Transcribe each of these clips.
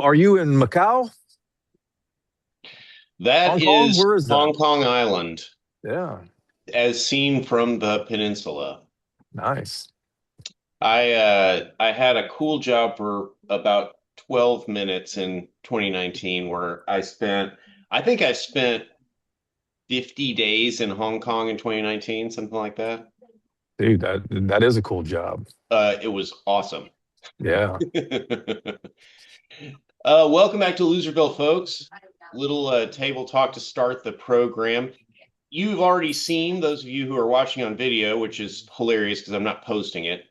are you in Macau? That Hong Kong? is Where is that? Hong Kong Island, Yeah, as seen from the peninsula. nice. I had a cool job for about 12 minutes in 2019 where I think I spent 50 days in Hong Kong in 2019, something like that. Dude, that is a cool job. It was awesome. Yeah. Welcome back to Loserville, folks. Little table talk to start the program. You've already seen, those of you who are watching on video, which is hilarious because I'm not posting it.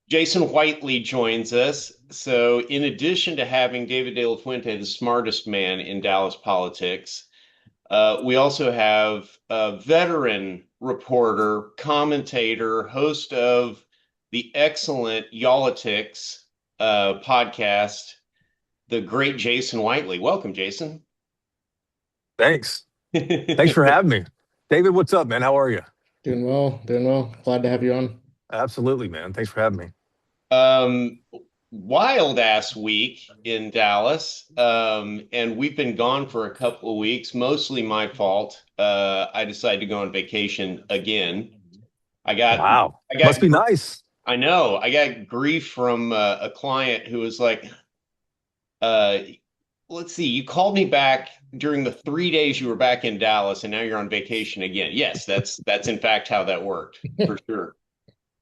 Jason Whiteley joins us. So, in addition to having David De La Fuente, the smartest man in Dallas politics, we also have a veteran reporter, commentator, host of the excellent Y'all-itics podcast, the great Jason Whiteley. Welcome, Jason. Thanks. Thanks for having me. David, what's up, man? How are you? Doing well, doing well. Glad to have you on. Absolutely, man. Thanks for having me. Um, Wild ass week in Dallas. And we've been gone for a couple of weeks, mostly my fault. I decided to go on vacation again. I got, Wow. I Must got, be nice. I know, I got grief from a client who was like, uh, let's see, you called me back during the 3 days you were back in Dallas, and now you're on vacation again. Yes, that's in fact how that worked for sure.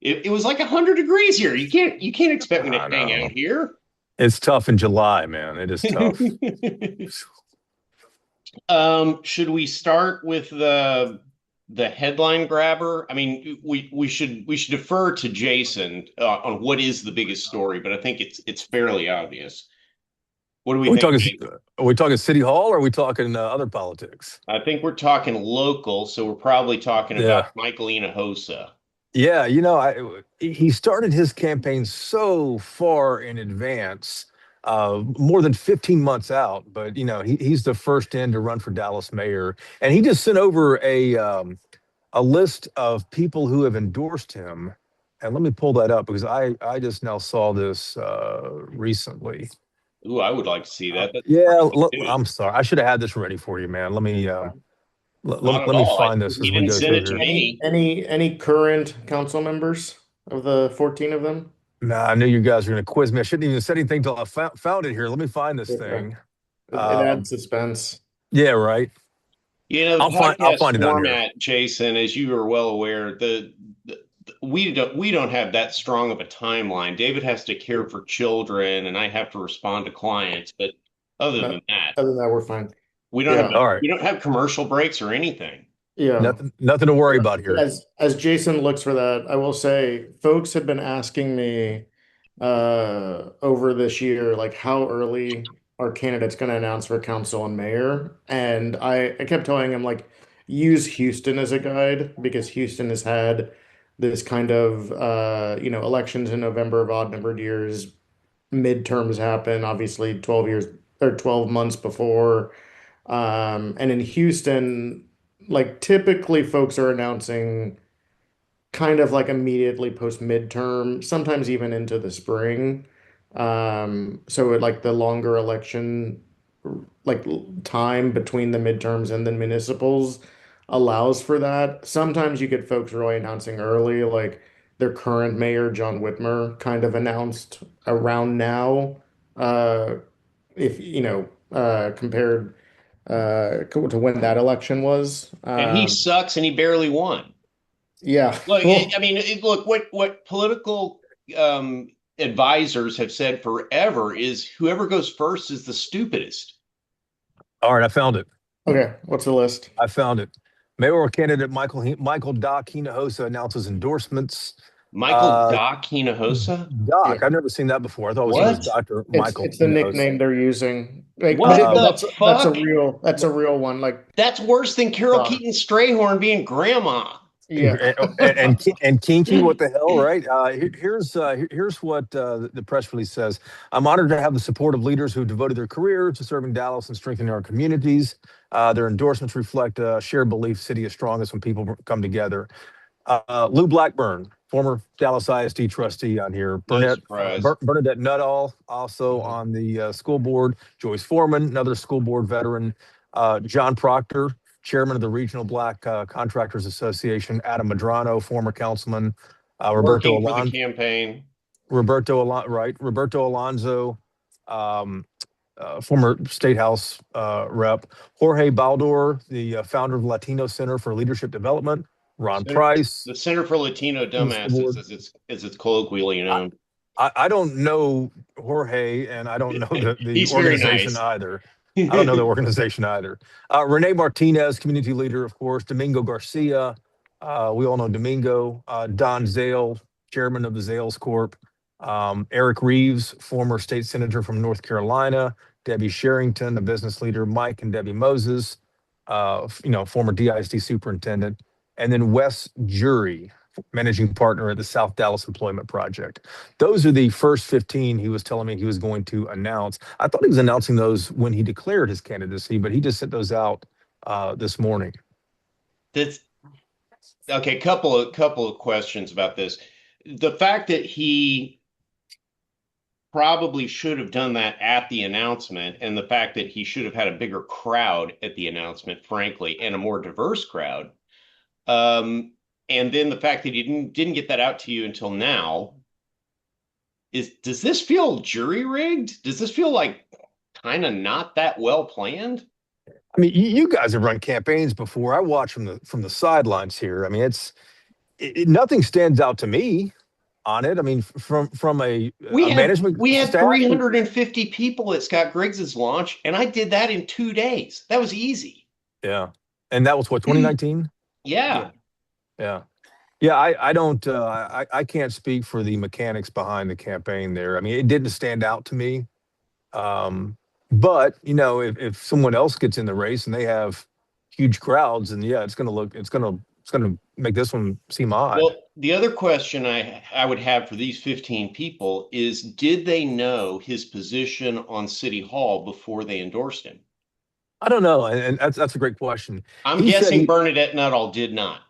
It was like 100 degrees here. You can't expect me to I hang out know. here. It's tough in July, man. It is tough. Should we start with the headline grabber? I mean, we should defer to Jason on what is the biggest story, but I think it's fairly obvious. What do we Are we think, talking Jason? are we talking City Hall or are we talking other politics? I think we're talking local, so we're probably talking about Yeah. Michael Hinojosa. Yeah, he started his campaign so far in advance, more than 15 months out. But he's the first in to run for Dallas mayor, and he just sent over a list of people who have endorsed him. And let me pull that up because I just now saw this recently. Ooh, I would like to see that. That's Yeah, good. I'm sorry, I should have had this ready for you, man. Not at Let me all. find this You as we didn't go send through it to here. Any me. any any current council members of the 14 of them? Nah, I knew you guys were going to quiz me. I shouldn't even said anything till I found it here. Let me find this Okay. thing. It Um, adds suspense. yeah, right. The I'll podcast find it on here. format, Jason, as you are well aware, we don't have that strong of a timeline. David has to care for children, and I have to respond to clients. But other No, than that, other than that, we're fine. we don't have Yeah, All right. we don't have commercial breaks or anything. yeah. Nothing to worry about here. As Jason looks for that, I will say folks have been asking me over this year, like how early are candidates going to announce for council and mayor? And I kept telling him like use Houston as a guide because Houston has had this kind of elections in November of odd numbered years, midterms happen, obviously 12 years or 12 months before. And in Houston, like typically folks are announcing kind of like immediately post midterm, sometimes even into the spring. So like the longer election like time between the midterms and the municipals allows for that. Sometimes you get folks really announcing early, like their current mayor, John Whitmer, kind of announced around now. If compared to when that election was. And he sucks, and he barely won. Yeah. Look, Well, I mean, look what political advisors have said forever is whoever goes first is the stupidest. All right, I found it. okay. What's the list? I found it. Mayoral candidate Michael Doc Hinojosa announces endorsements. Michael Uh, Doc Hinojosa? Yeah. Doc, I've never seen that before. I thought it was What? Dr. It's Michael it's the Hinojosa. nickname they're using. Like, What but the that's a fuck? real one. Like, That's worse than Carol Doc. Keaton Strayhorn being grandma. Yeah. And kinky, what the hell, right? Here's what the press release says. I'm honored to have the support of leaders who devoted their career to serving Dallas and strengthening our communities. Their endorsements reflect a shared belief city is strongest when people come together. Lou Blackburn, former Dallas ISD trustee on here. No surprise. Bernadette Nuttall, also on the school board. Joyce Foreman, another school board veteran. John Proctor, chairman of the Regional Black Contractors Association. Adam Madrano, former councilman. Working for the campaign. Roberto Alonso, um, former state house rep. Jorge Baldor, the founder of Latino Center for Leadership Development. Ron Price, the Center for Latino Dumbasses, as it's colloquially known. I don't know Jorge, and I don't know the organization nice. either. I don't know the organization either. Renee Martinez, community leader, of course. Domingo Garcia, we all know Domingo. Don Zale, chairman of the Zales Corp. Eric Reeves, former state senator from North Carolina. Debbie Sherrington, a business leader. Mike and Debbie Moses, former DISD superintendent. And then Wes Jury, managing partner at the South Dallas Employment Project. Those are the first 15 he was telling me he was going to announce. I thought he was announcing those when he declared his candidacy, but he just sent those out this morning. Okay, couple of questions about this. The fact that he probably should have done that at the announcement, and the fact that he should have had a bigger crowd at the announcement, frankly, and a more diverse crowd. And then the fact that he didn't get that out to you until now, does this feel jury rigged? Does this feel like kind of not that well planned? I mean, you guys have run campaigns before. I watch from the sidelines here. I mean, nothing stands out to me on it. I mean, from a management we had staff, 350 people at Scott Griggs's launch, and I did that in 2 days. That was easy. Yeah, and that was what, 2019. Yeah. I don't. I can't speak for the mechanics behind the campaign there. I mean, it didn't stand out to me. But if someone else gets in the race and they have huge crowds, and it's gonna make this one seem odd. Well, the other question I would have for these 15 people is, did they know his position on City Hall before they endorsed him? I don't know, and that's a great question. I'm guessing Bernadette Nuttall did not.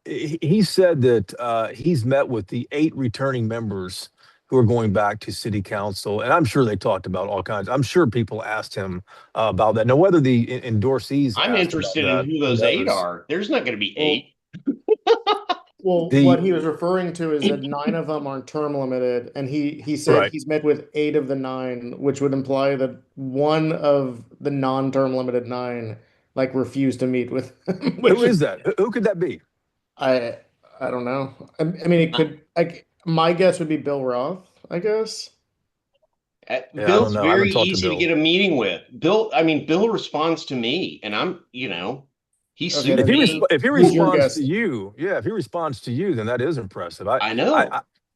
He said that he's met with the 8 returning members who are going back to city council, and I'm sure they talked about all kinds. I'm sure people asked him about that. Now, whether the endorsees, I'm interested in who those 8 are. There's not going to be 8. Well, what he was referring to is that 9 of them aren't term limited, and he said he's met with 8 of the 9, which would imply that 1 of the non-term limited 9 refused to meet with him. Who is that? Who could that be? I don't know. I mean, it could. My guess would be Bill Roth, I guess. Bill's very easy to get a meeting with. Bill responds to me, and he's if he responds to you, if he responds to you, then that is impressive. I know.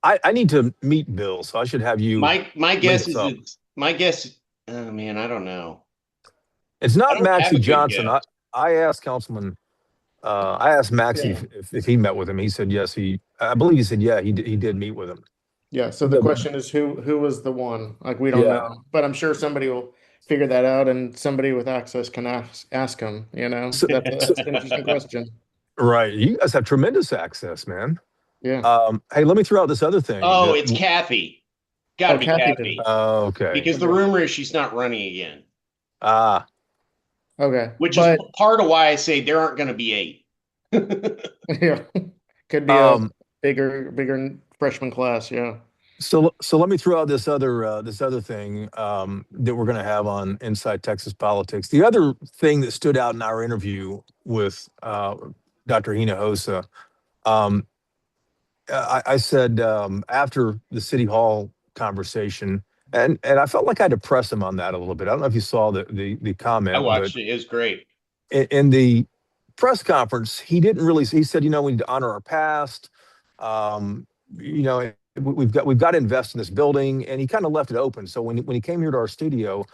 I need to meet Bill, so I should have you. My guess is oh man, I don't know. It's not Maxie Johnson. I asked Councilman. I asked Maxie if he met with him. He said yes. I believe he said he did meet with him. Yeah. So the question is who was the one? We don't know, but I'm sure somebody will figure that out, and somebody with access can ask him. That's an interesting question. Right. You guys have tremendous access, man. Yeah. Hey, let me throw out this other thing. Oh, it's Kathy. Got to be Kathy. Oh, okay. Because the rumor is she's not running again. Okay. Which is part of why I say there aren't going to be 8. Yeah. Could be a bigger freshman class. Yeah. So let me throw out this other thing that we're going to have on Inside Texas Politics. The other thing that stood out in our interview with Dr. Hinojosa, I said after the City Hall conversation, and I felt like I had to press him on that a little bit. I don't know if you saw the comment. I watched it. It was great. In the press conference, he didn't really. He said, we need to honor our past. We've got to invest in this building, and he kind of left it open. So when he came here to our studio,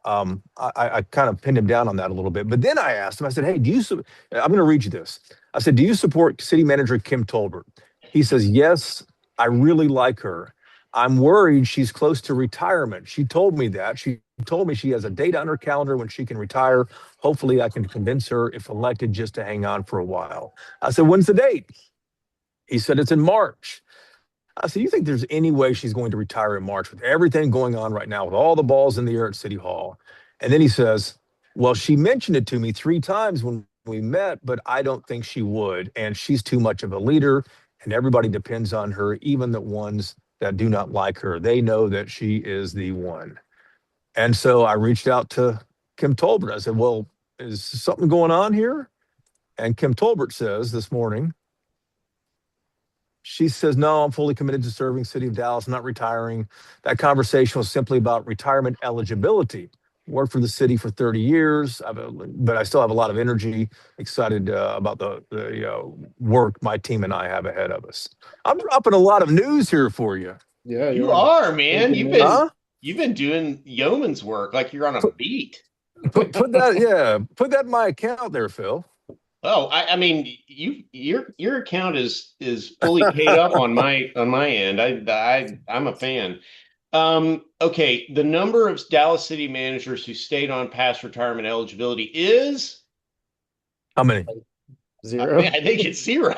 I kind of pinned him down on that a little bit. But then I asked him. I said, "Hey, I'm going to read you this." I said, "Do you support City Manager Kim Tolbert?" He says, "Yes, I really like her. I'm worried she's close to retirement. She told me that. She told me she has a date on her calendar when she can retire. Hopefully I can convince her, if elected, just to hang on for a while." I said, "When's the date?" He said it's in March. I said, you think there's any way she's going to retire in March with everything going on right now, with all the balls in the air at City Hall? And then he says, well, she mentioned it to me 3 times when we met, but I don't think she would. And she's too much of a leader, and everybody depends on her, even the ones that do not like her. They know that she is the one. And so I reached out to Kim Tolbert. I said, well, is something going on here? And Kim Tolbert says this morning, she says, no, I'm fully committed to serving City of Dallas, not retiring. That conversation was simply about retirement eligibility. Worked for the city for 30 years, but I still have a lot of energy, excited about the work my team and I have ahead of us. I'm dropping a lot of news here for you. Yeah, you You are. are, man. Breaking news. Huh? You've been doing yeoman's work like you're on a beat. Put that, yeah, put that in my account there, Phil. Oh, I mean, your account is fully paid up on my end. I'm a fan. Okay, the number of Dallas City managers who stayed on past retirement eligibility is, How many? Zero. I think it's zero.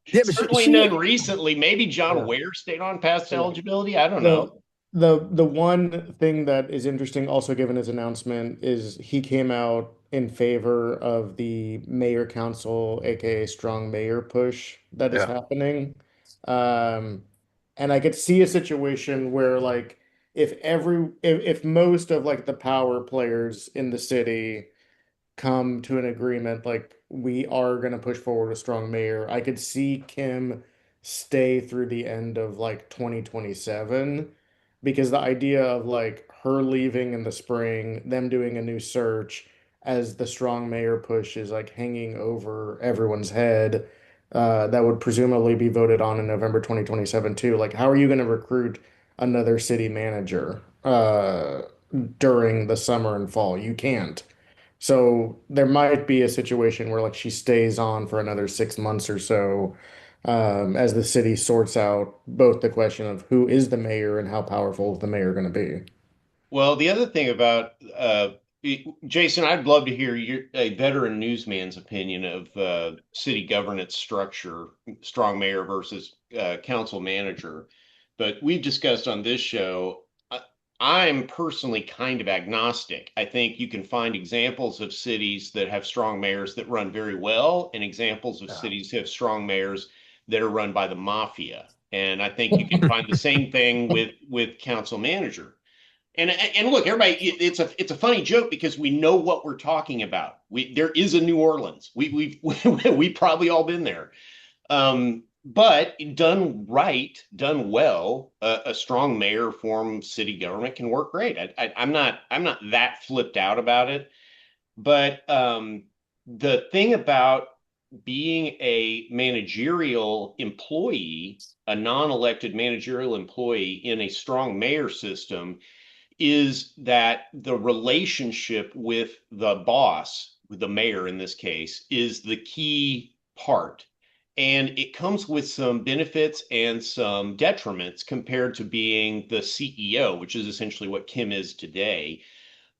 Yeah, but Certainly none recently. Maybe John Yeah. Ware stayed on past Yeah. eligibility. I don't know. The one thing that is interesting, also given his announcement, is he came out in favor of the mayor council, aka strong mayor push that is yeah, happening. Um, and I could see a situation where like if most of like the power players in the city come to an agreement like we are going to push forward a strong mayor. I could see Kim stay through the end of like 2027 because the idea of like her leaving in the spring, them doing a new search as the strong mayor push is like hanging over everyone's head. That would presumably be voted on in November 2027 too. Like, how are you going to recruit another city manager during the summer and fall? You can't. So there might be a situation where like she stays on for another 6 months or so, as the city sorts out both the question of who is the mayor and how powerful is the mayor going to be. Well, the other thing about Jason, I'd love to hear a veteran newsman's opinion of city governance structure, strong mayor versus council manager. But we've discussed on this show, I'm personally kind of agnostic. I think you can find examples of cities that have strong mayors that run very well, and examples of yeah. cities that have strong mayors that are run by the mafia. And I think you can find the same thing with council manager. And look, everybody, it's a funny joke because we know what we're talking about. There is a New Orleans. We've probably all been there. But done right, done well, a strong mayor form city government can work great. I'm not that flipped out about it. But the thing about being a managerial employee, a non-elected managerial employee in a strong mayor system is that the relationship with the boss, with the mayor in this case, is the key part. And it comes with some benefits and some detriments compared to being the CEO, which is essentially what Kim is today.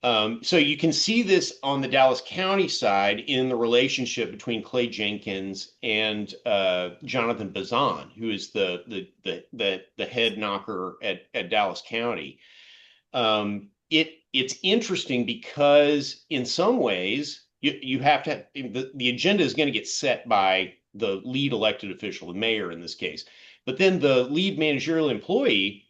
So you can see this on the Dallas County side in the relationship between Clay Jenkins and Jonathan Bazan, who is the head knocker at Dallas County. It's interesting because in some ways you have to the agenda is going to get set by the lead elected official, the mayor in this case, but then the lead managerial employee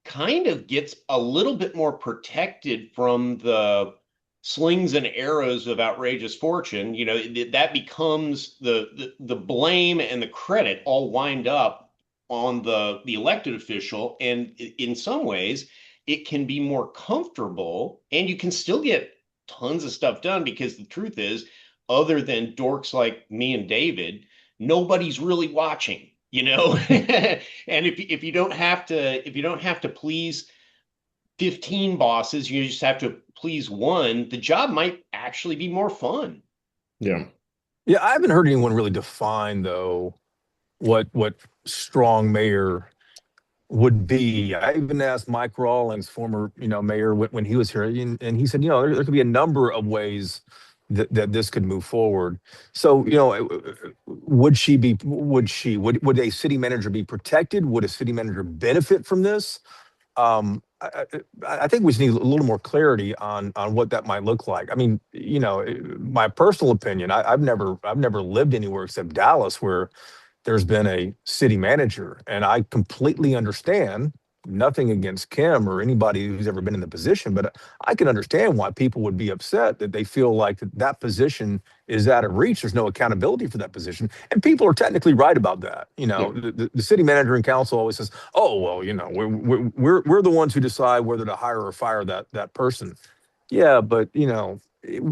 kind of gets a little bit more protected from the slings and arrows of outrageous fortune. You know, that becomes the blame and the credit all wind up on the elected official, and in some ways it can be more comfortable and you can still get tons of stuff done because the truth is, other than dorks like me and David, nobody's really watching, you know. And if you don't have to please 15 bosses, you just have to please one, the job might actually be more fun. Yeah. Yeah, I haven't heard anyone really define though what strong mayor would be. I even asked Mike Rawlings, former mayor, when he was here, and he said, there could be a number of ways that this could move forward. So, would she be, would a city manager be protected? Would a city manager benefit from this? I think we just need a little more clarity on what that might look like. I mean, my personal opinion, I've never lived anywhere except Dallas where there's been a city manager, and I completely understand. Nothing against Kim or anybody who's ever been in the position, but I can understand why people would be upset that they feel like that position is out of reach. There's no accountability for that position, and people are technically right about that. Yeah. The city manager and council always says, "Oh, well, we're the ones who decide whether to hire or fire that person." Yeah, but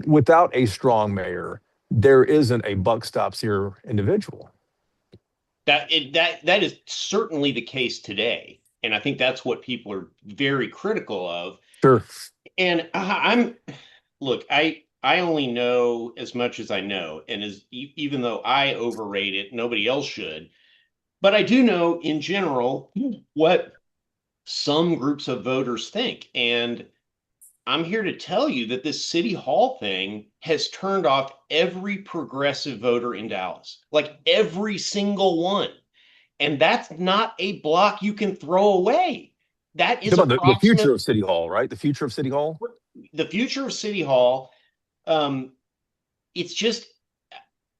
without a strong mayor, there isn't a buck stops here individual. That is certainly the case today, and I think that's what people are very critical of. Sure. And I'm look, I only know as much as I know, and even though I overrate it, nobody else should. But I do know in general what some groups of voters think, and I'm here to tell you that this city hall thing has turned off every progressive voter in Dallas, like every single one. And that's not a block you can throw away. That You is talk about the future approximate of City Hall, right? The future of City Hall. the future of City Hall. Um, it's just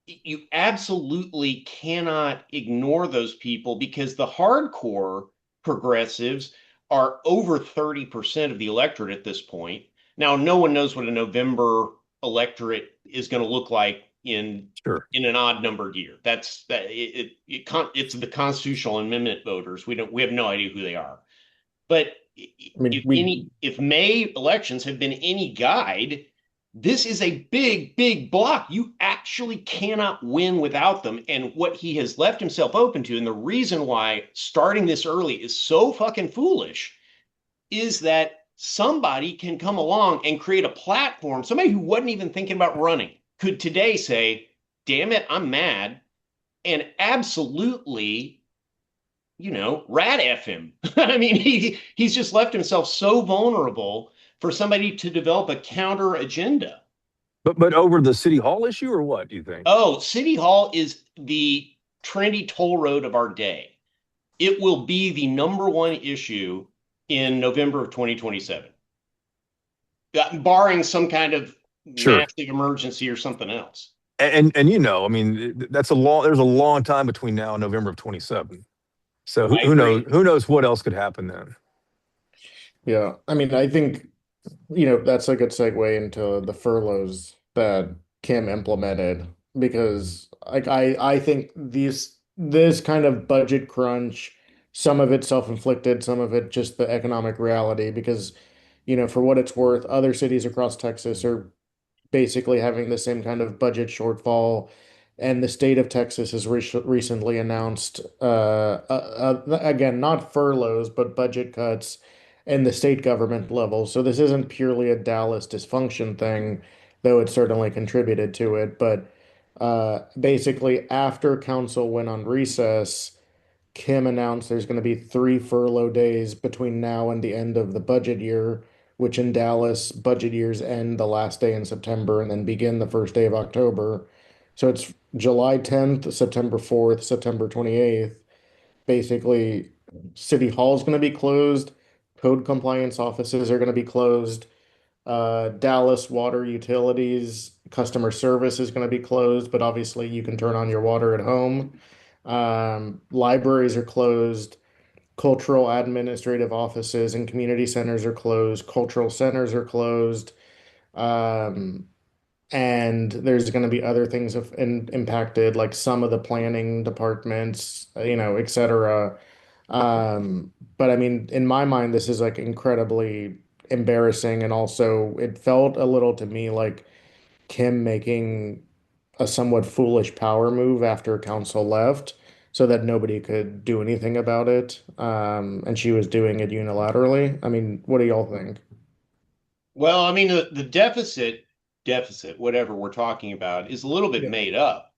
you absolutely cannot ignore those people because the hardcore progressives are over 30% of the electorate at this point. Now, no one knows what a November electorate is going to look like Sure. in an odd numbered year. It's the constitutional amendment voters. We have no idea who they are. But I mean, we if May elections have been any guide, this is a big, big block. You actually cannot win without them. And what he has left himself open to, and the reason why starting this early is so fucking foolish, is that somebody can come along and create a platform. Somebody who wasn't even thinking about running could today say, damn it, I'm mad, and absolutely, rat F him. I mean, he's just left himself so vulnerable for somebody to develop a counter agenda. But over the City Hall issue, or what do you think? Oh, City Hall is the trendy toll road of our day. It will be the number one issue in November of 2027, barring some kind of Sure. massive emergency or something else. And I mean, there's a long time between now and November of 27. So who, I who knows? agree. Who knows what else could happen then? yeah, I mean, I think that's a good segue into the furloughs that Kim implemented because like I think this kind of budget crunch, some of it self-inflicted, some of it just the economic reality because for what it's worth, other cities across Texas are basically having the same kind of budget shortfall. And the state of Texas has recently announced, again, not furloughs, but budget cuts in the state government level. So this isn't purely a Dallas dysfunction thing, though it certainly contributed to it. But basically, after council went on recess, Kim announced there's going to be 3 furlough days between now and the end of the budget year, which in Dallas, budget years end the last day in September and then begin the first day of October. So it's July 10th, September 4th, September 28th. Basically, City Hall is going to be closed. Code compliance offices are going to be closed. Dallas water utilities customer service is going to be closed, but obviously you can turn on your water at home. Libraries are closed. Cultural administrative offices and community centers are closed. Cultural centers are closed. Um, and there's going to be other things impacted, like some of the planning departments, et cetera. But I mean, in my mind, this is like incredibly embarrassing. And also, it felt a little to me like Kim making a somewhat foolish power move after council left so that nobody could do anything about it. And she was doing it unilaterally. I mean, what do y'all think? Well, I mean, the deficit, whatever we're talking about, is a little bit Yeah. made up.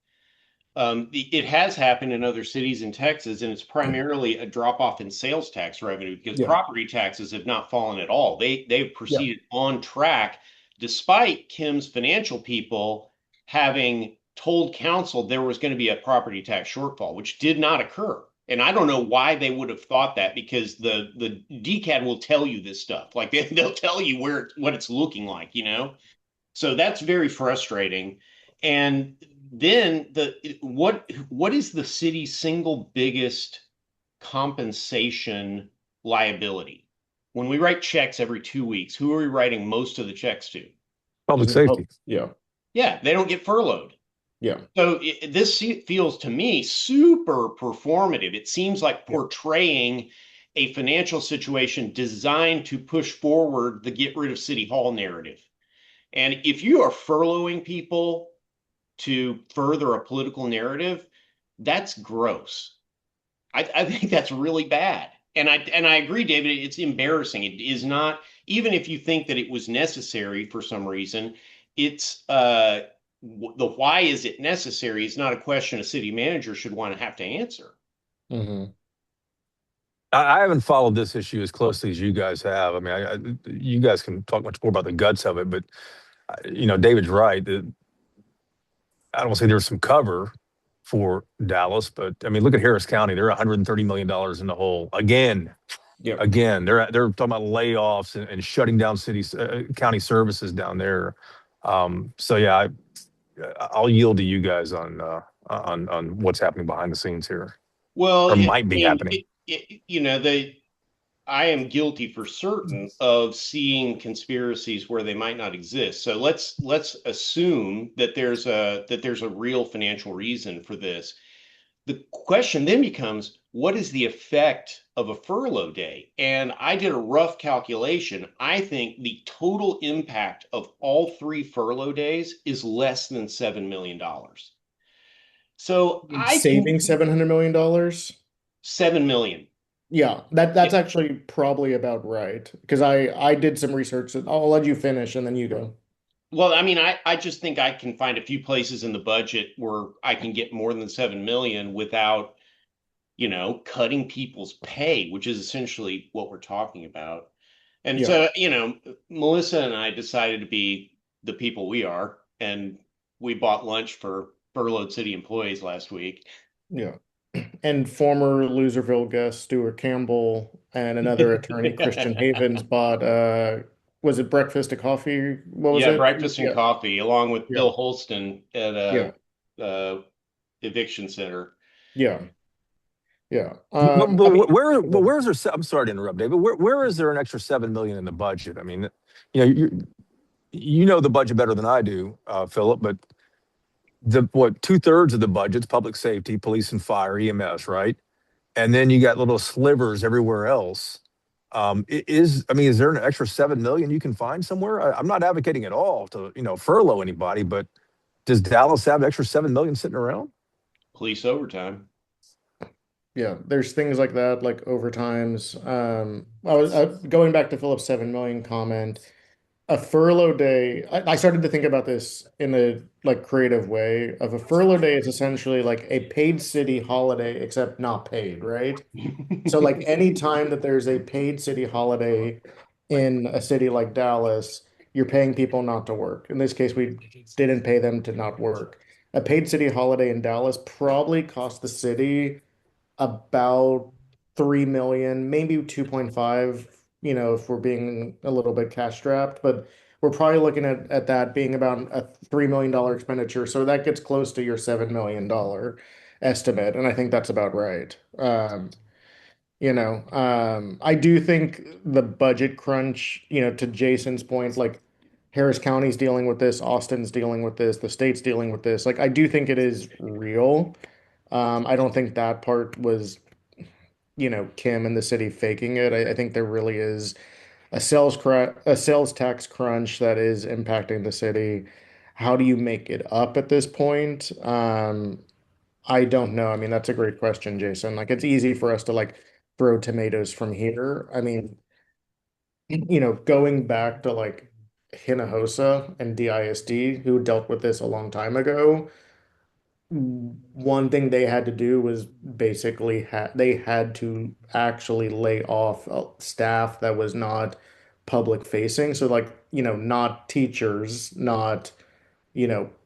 It has happened in other cities in Texas, and it's primarily a drop off in sales tax revenue because Yeah. property taxes have not fallen at all. They've Yeah. proceeded on track despite Kim's financial people having told council there was going to be a property tax shortfall, which did not occur. And I don't know why they would have thought that, because the DCAD will tell you this stuff. Like they'll tell you what it's looking like, you know? So that's very frustrating. And then what is the city's single biggest compensation liability? When we write checks every 2 weeks, who are we writing most of the checks to? Public Isn't it? safety. Yeah. Yeah, they don't get furloughed. Yeah. So this feels to me super performative. It seems like Yeah. portraying a financial situation designed to push forward the get rid of City Hall narrative. And if you are furloughing people to further a political narrative, that's gross. I think that's really bad. And I agree, David, it's embarrassing. It is not, even if you think that it was necessary for some reason, it's the why is it necessary is not a question a city manager should want to have to answer. Hmm. I haven't followed this issue as closely as you guys have. I mean, you guys can talk much more about the guts of it, but David's right. I don't want to say there's some cover for Dallas, but I mean, look at Harris County. They're $130 million in the hole again. Yeah. Again, they're talking about layoffs and shutting down county services down there. So yeah, I'll yield to you guys on what's happening behind the scenes here, Well, or I might be mean, happening. I am guilty for certain of seeing conspiracies where they might not exist. So let's assume that there's a real financial reason for this. The question then becomes, what is the effect of a furlough day? And I did a rough calculation. I think the total impact of all three furlough days is less than $7 million. So I Saving can $700 million. 7 million. Yeah, that's actually probably about right because I did some research. I'll let you finish and then you go. Well, I mean, I just think I can find a few places in the budget where I can get more than 7 million without, cutting people's pay, which is essentially what we're talking about. And Yeah, so, Melissa and I decided to be the people we are, and we bought lunch for furloughed city employees last week. yeah. And former Loserville guest Stuart Campbell and another attorney, Christian Havens, bought was it breakfast, a coffee? What was Yeah, it? breakfast and Yeah, coffee, along with yeah, Bill Holston at yeah, a eviction center. yeah, yeah. I But mean, where is there? I'm sorry to interrupt, David. Where is there an extra 7 million in the budget? I mean, you know the budget better than I do, Philip. But what 2/3 of the budget's public safety, police and fire, EMS, right? And then you got little slivers everywhere else. I mean, is there an extra 7 million you can find somewhere? I'm not advocating at all to furlough anybody, but does Dallas have extra 7 million sitting around? Police overtime. yeah, there's things like that, like overtimes. I was going back to Philip's 7 million comment. A furlough day, I started to think about this in a like creative way of a furlough day is essentially like a paid city holiday, except not paid, right? So like any time that there's a paid city holiday in a city like Dallas, you're paying people not to work. In this case, we didn't pay them to not work. A paid city holiday in Dallas probably cost the city about 3 million, maybe 2.5, if we're being a little bit cash strapped, but we're probably looking at that being about a $3 million expenditure. So that gets close to your $7 million estimate. And I think that's about right. I do think the budget crunch, to Jason's point, like Harris County's dealing with this, Austin's dealing with this, the state's dealing with this. Like I do think it is real. I don't think that part was Kim and the city faking it. I think there really is a sales tax crunch that is impacting the city. How do you make it up at this point? I don't know. I mean, that's a great question, Jason. Like, it's easy for us to like throw tomatoes from here. I mean, going back to like Hinojosa and DISD, who dealt with this a long time ago, one thing they had to do was basically they had to actually lay off staff that was not public facing. So like, not teachers, not,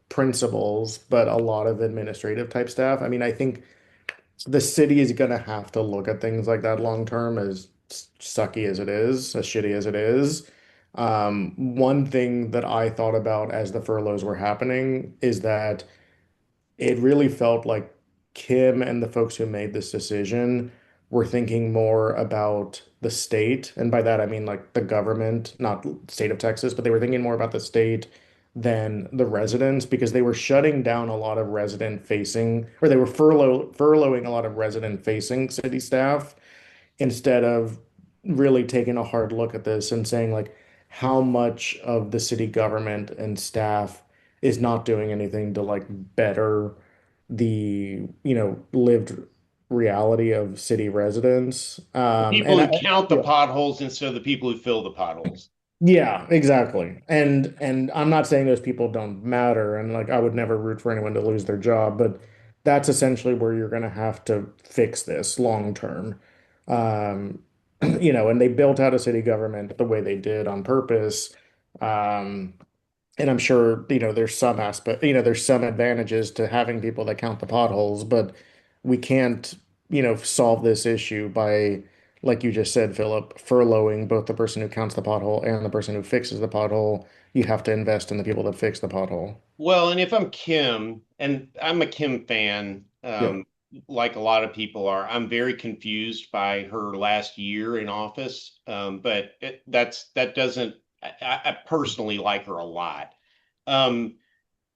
principals, but a lot of administrative type staff. I mean, I think the city is going to have to look at things like that long term, as sucky as it is, as shitty as it is. One thing that I thought about as the furloughs were happening is that it really felt like Kim and the folks who made this decision were thinking more about the state. And by that, I mean like the government, not state of Texas, but they were thinking more about the state than the residents because they were shutting down a lot of resident facing, or they were furloughing a lot of resident facing city staff instead of really taking a hard look at this and saying like how much of the city government and staff is not doing anything to like better the lived reality of city residents. The people And who count the yeah, potholes instead of the people who fill the potholes. yeah, exactly. And I'm not saying those people don't matter, and like I would never root for anyone to lose their job, but that's essentially where you're going to have to fix this long term. Um, and they built out a city government the way they did on purpose. Um, and I'm sure, there's some aspect, there's some advantages to having people that count the potholes, but we can't, solve this issue by, like you just said, Philip, furloughing both the person who counts the pothole and the person who fixes the pothole. You have to invest in the people that fix the pothole. Well, and if I'm Kim, and I'm a Kim fan, Yeah. like a lot of people are, I'm very confused by her last year in office. But that doesn't. I personally like her a lot. Um,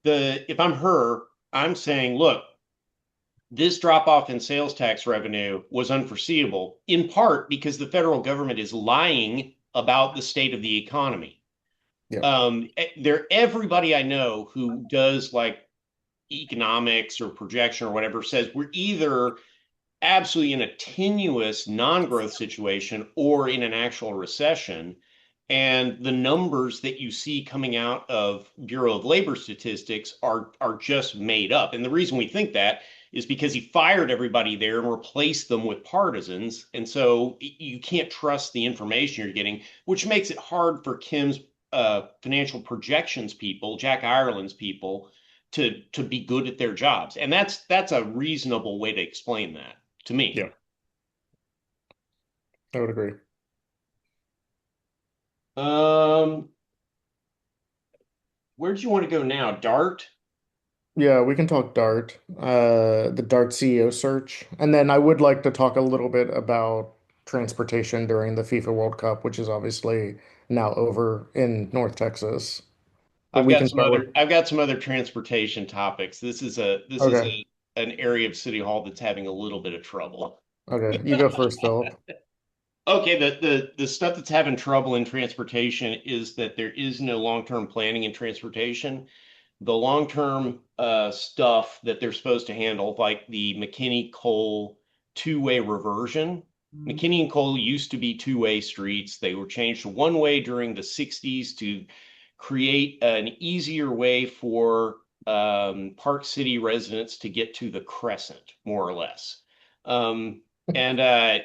if I'm her, I'm saying, look, this drop off in sales tax revenue was unforeseeable, in part because the federal government is lying about the state of the economy. Yeah. Everybody I know who does like economics or projection or whatever says we're either absolutely in a tenuous non-growth situation or in an actual recession. And the numbers that you see coming out of Bureau of Labor Statistics are just made up. And the reason we think that is because he fired everybody there and replaced them with partisans. And so you can't trust the information you're getting, which makes it hard for Kim's financial projections people, Jack Ireland's people, to be good at their jobs. And that's a reasonable way to explain that to me. Yeah. I would agree. Um, where'd you want to go now? Dart? Yeah, we can talk Dart, the Dart CEO search. And then I would like to talk a little bit about transportation during the FIFA World Cup, which is obviously now over in North Texas. But we can start with, I've got some other transportation topics. This is okay, a an area of City Hall that's having a little bit of trouble. okay. You go first, Philip. Okay, the stuff that's having trouble in transportation is that there is no long-term planning in transportation. The long-term stuff that they're supposed to handle, like the McKinney-Cole two-way reversion. McKinney and Cole used to be two-way streets. They were changed to one-way during the 60s to create an easier way for Park City residents to get to the Crescent, more or less. And uh,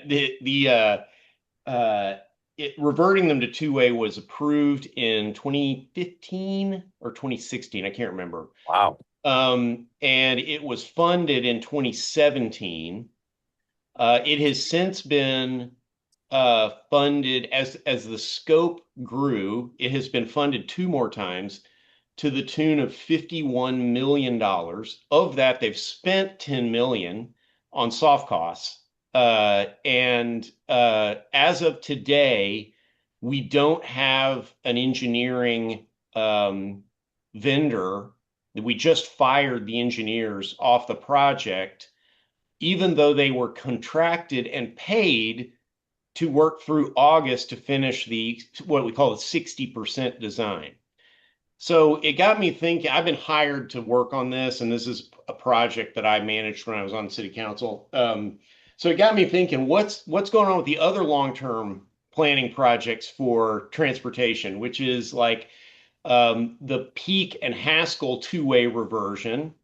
reverting them to two-way was approved in 2015 or 2016. I can't remember. Wow. And it was funded in 2017. It has since been funded as the scope grew. It has been funded two more times to the tune of $51 million. Of that, they've spent $10 million on soft costs. And as of today, we don't have an engineering vendor. We just fired the engineers off the project, even though they were contracted and paid to work through August to finish the what we call the 60% design. So it got me thinking. I've been hired to work on this, and this is a project that I managed when I was on city council. So it got me thinking, what's going on with the other long-term planning projects for transportation, which is like the Peak and Haskell two-way reversion,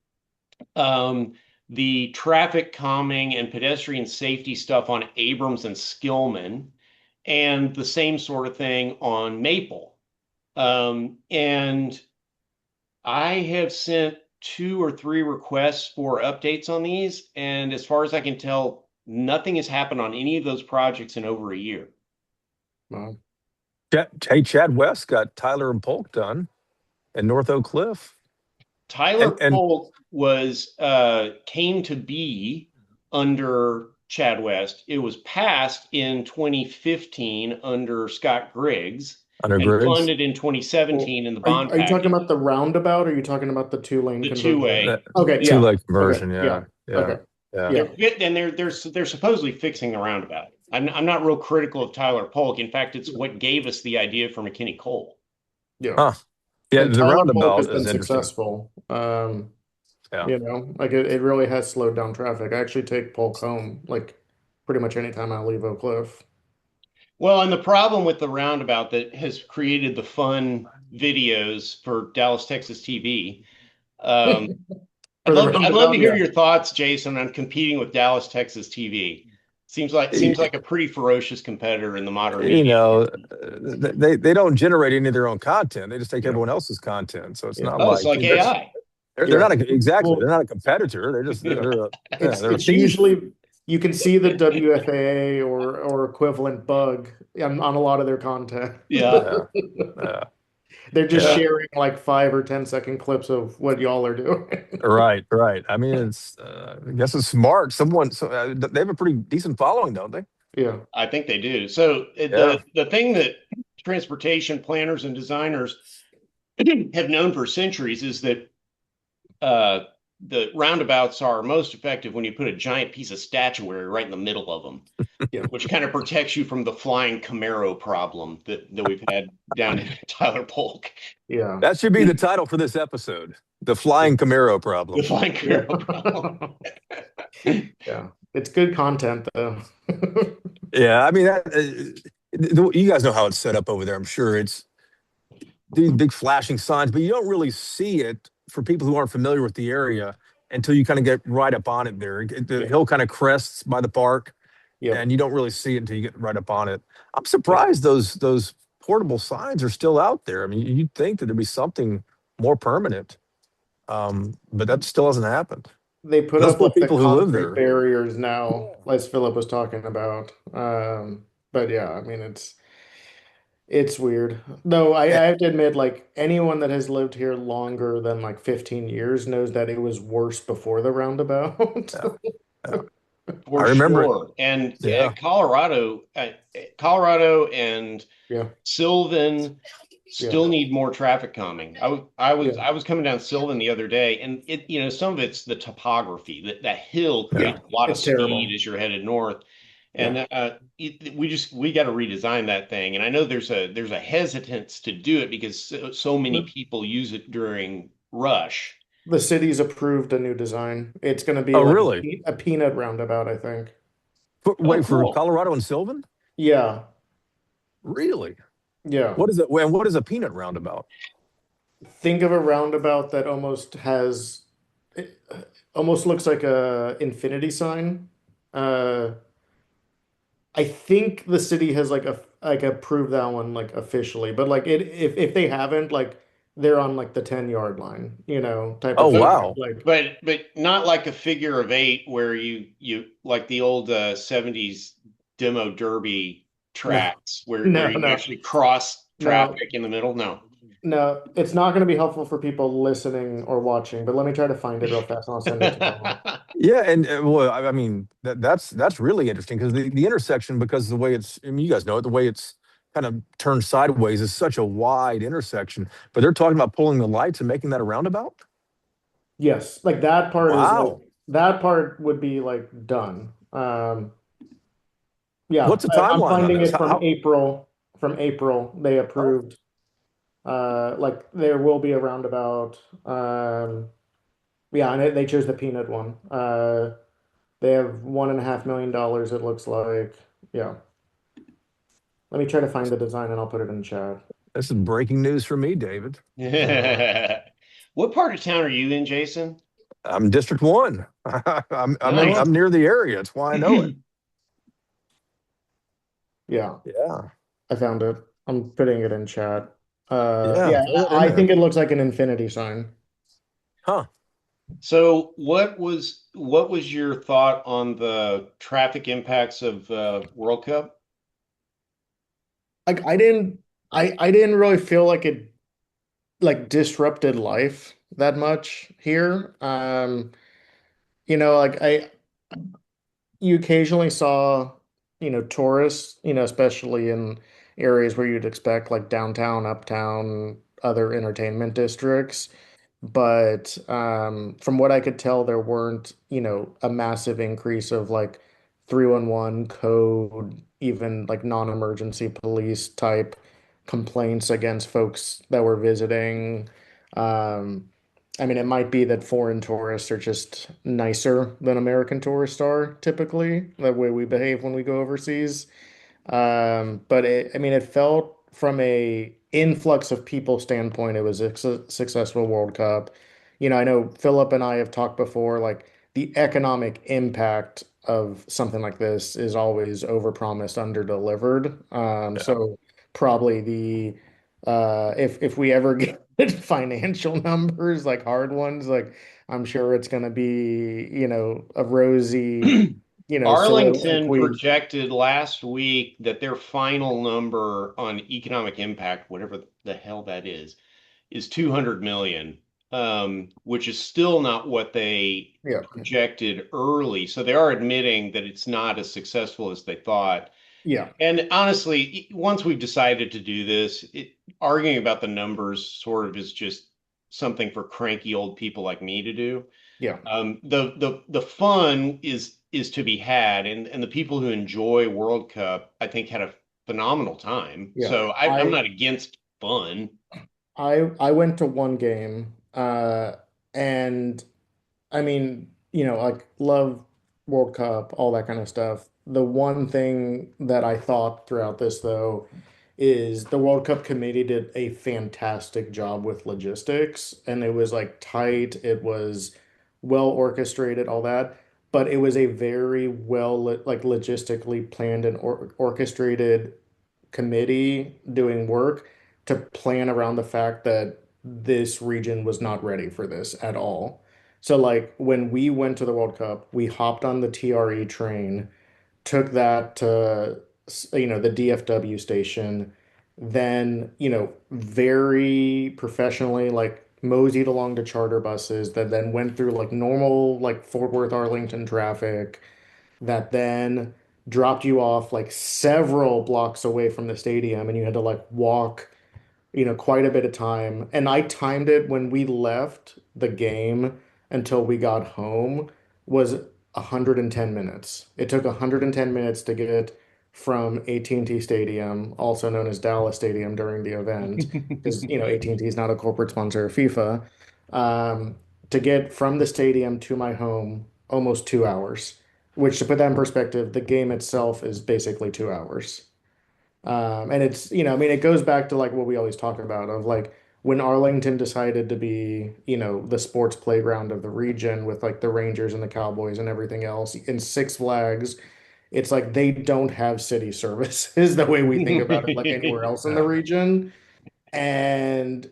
um, the traffic calming and pedestrian safety stuff on Abrams and Skillman, and the same sort of thing on Maple. And I have sent 2 or 3 requests for updates on these, and as far as I can tell, nothing has happened on any of those projects in over a year. Wow. Hey, Chad West got Tyler and Polk done in North Oak Cliff. Tyler And Polk was came to be under Chad West. It was passed in 2015 under Scott Griggs under and Griggs, funded in Well, 2017 in the are you, bond are you talking package. about the roundabout or are you talking about the two-lane The conversion? two-way. that Okay, two yeah. leg Okay, conversion. yeah. Yeah, yeah, Okay. yeah. Yeah. They're supposedly fixing the roundabout. I'm not real critical of Tyler Polk. In fact, it's what gave us the idea for McKinney Cole. Yeah. Huh. Yeah, And the Tyler Polk has roundabout been is interesting. successful. Yeah. Like it really has slowed down traffic. I actually take Polk home like pretty much anytime I leave Oak Cliff. Well, and the problem with the roundabout that has created the fun videos for Dallas, Texas TV. Um, For the I'd love to roundabout, hear yeah. your thoughts, Jason, on competing with Dallas, Texas TV. Seems like a pretty ferocious competitor in the modern You media. know, they don't generate any of their own content. They just take Yeah. everyone else's content. So it's Yeah. not Oh, it's like like AI. they're Yeah. not exactly they're Well, not a competitor. They're just yeah. they're a yeah, they're a It's thief. usually you can see the WFAA or equivalent bug on a lot of their content. Yeah. Yeah, yeah, They're just yeah. sharing like 5 or 10 second clips of what y'all are doing. Right, right. I mean, it's I guess it's smart. They have a pretty decent following, don't they? Yeah. I think they do. So Yeah. the thing that transportation planners and designers have known for centuries is that uh, the roundabouts are most effective when you put a giant piece of statuary right in the middle of them, Yeah. which kind of protects you from the flying Camaro problem that we've had down in Tyler Polk. Yeah. That should be the title for this episode: the Yeah. flying Camaro The problem. flying Yeah. Camaro problem. Yeah. It's good content though. Yeah, I mean, you guys know how it's set up over there. I'm sure it's these big flashing signs, but you don't really see it for people who aren't familiar with the area until you kind of get right up on it there. The Yeah. hill kind of crests by the park, Yep. and you don't really see it until you get right up on it. I'm Yep. surprised those portable signs are still out there. I mean, you'd think that there'd be something more permanent, but that still hasn't happened. They put Those up poor like the people who live concrete there. barriers now, as Philip was talking about. But yeah, I mean it's weird. Though I Eh, have to admit, like anyone that has lived here longer than like 15 years knows that it was worse before the roundabout. Yeah, yeah. I For remember it. sure. And Yeah. Colorado and Yeah, Sylvan yeah, still need more traffic coming. yeah, I was coming down Sylvan the other day, and some of it's the topography. That hill Yeah. creates a lot of it's speed terrible. as you're headed north, Yeah. and we got to redesign that thing. And I know there's a hesitance to do it because so many The, people use it during rush. the city's approved a new design. It's going to be Oh, like really? a peanut roundabout, I think. Oh, Wait, for cool. Colorado and Sylvan? Yeah, Really? yeah. What is it? And what is a peanut roundabout? Think of a roundabout that almost has it almost looks like a infinity sign. Uh, I think the city has like approved that one like officially, but like it if they haven't, like they're on like the 10-yard line, type Oh, of thing. wow. Like But not like a figure of eight where you like the old 70s demo derby no, tracks where no, you no, actually cross no, traffic in the middle. No. no. It's not going to be helpful for people listening or watching, but let me try to find it real fast and I'll send it to you. Yeah, and well, I mean that's really interesting because the intersection, because the way it's, I mean, you guys know it, the way it's kind of turned sideways is such a wide intersection. But they're talking about pulling the lights and making that a roundabout. Yes, like that part is like Wow. that part would be like done. Yeah, What's the I'm timeline on finding this? it How, from how April. From April, they oh, approved. Like there will be a roundabout. Yeah, and they chose the peanut one. They have $1.5 million, it looks like. Yeah. Let me try to find the design and I'll put it in chat. this is breaking news for me, David. What part of town are you in, Jason? I'm District 1. Nice. I'm near the area. That's why I know it. Yeah, Yeah. I found it. I'm putting it in chat. Yeah. Yeah, Throw that in I there. think it looks like an infinity sign. Huh. So, what was your thought on the traffic impacts of World Cup? Like I didn't really feel like it like disrupted life that much here. Like you occasionally saw, tourists, especially in areas where you'd expect like downtown, uptown, other entertainment districts. But from what I could tell, there weren't, a massive increase of like 311 code, even like non-emergency police type complaints against folks that were visiting. Um, I mean, it might be that foreign tourists are just nicer than American tourists are typically, the way we behave when we go overseas. But I mean, it felt from a influx of people standpoint, it was a successful World Cup. I know Philip and I have talked before, like the economic impact of something like this is always overpromised, underdelivered. Yeah. So probably if we ever get financial numbers, like hard ones, like I'm sure it's going to be, a rosy, Arlington soliloquy. projected last week that their final number on economic impact, whatever the hell that is 200 million, which is still not what they Yeah. projected early. So they are admitting that it's not as successful as they thought. Yeah. And honestly, once we've decided to do this, arguing about the numbers sort of is just something for cranky old people like me to do. Yeah. The fun is to be had, and the people who enjoy World Cup, I think, had a phenomenal time. Yeah. So I'm not against fun. I went to one game, and I mean, like love World Cup, all that kind of stuff. The one thing that I thought throughout this though is the World Cup committee did a fantastic job with logistics, and it was like tight, it was well orchestrated, all that, but it was a very like logistically planned and orchestrated committee doing work to plan around the fact that this region was not ready for this at all. So like when we went to the World Cup, we hopped on the TRE train, took that to the DFW station, then very professionally like moseyed along to charter buses that then went through like normal like Fort Worth Arlington traffic that then dropped you off like several blocks away from the stadium and you had to like walk, quite a bit of time. And I timed it when we left the game until we got home was 110 minutes. It took 110 minutes to get from AT&T Stadium, also known as Dallas Stadium during the event, because AT&T is not a corporate sponsor of FIFA, um, to get from the stadium to my home almost 2 hours. Which, to put that in perspective, the game itself is basically 2 hours. And it's, I mean, it goes back to like what we always talk about of like when Arlington decided to be, the sports playground of the region with like the Rangers and the Cowboys and everything else in Six Flags, it's like they don't have city services the way we think about it, like anywhere else in the Yeah. region. And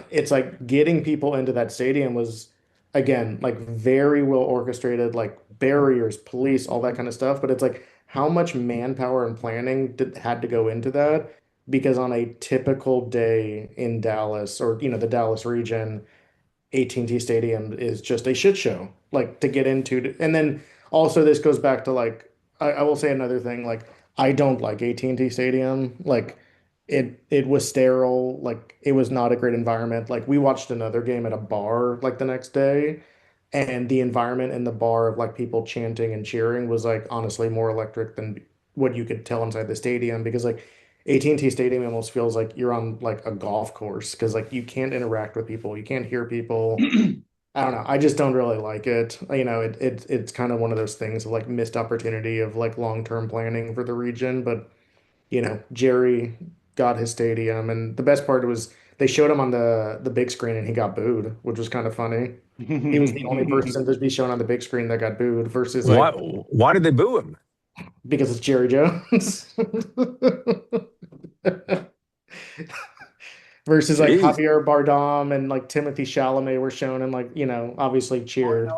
it's like getting people into that stadium was, again, like very well orchestrated, like barriers, police, all that kind of stuff. But it's like how much manpower and planning had to go into that? Because on a typical day in Dallas or, the Dallas region, AT&T Stadium is just a shit show, like to get into. And then also this goes back to like I will say another thing, like I don't like AT&T Stadium. Like it was sterile, like it was not a great environment. Like we watched another game at a bar like the next day, and the environment in the bar of like people chanting and cheering was like honestly more electric than what you could tell inside the stadium because like AT&T Stadium almost feels like you're on like a golf course because like you can't interact with people, you can't hear people. I don't know. I just don't really like it. It's kind of one of those things of like missed opportunity of like long-term planning for the region. But Jerry got his stadium, and the best part was they showed him on the big screen, and he got booed, which was kind of funny. He was the only person to be shown on the big screen that got booed versus Why like why did they boo him? because it's Jerry Jones. Versus like Jeez. Javier Bardem and like Timothy Chalamet were shown in like, obviously Cheer.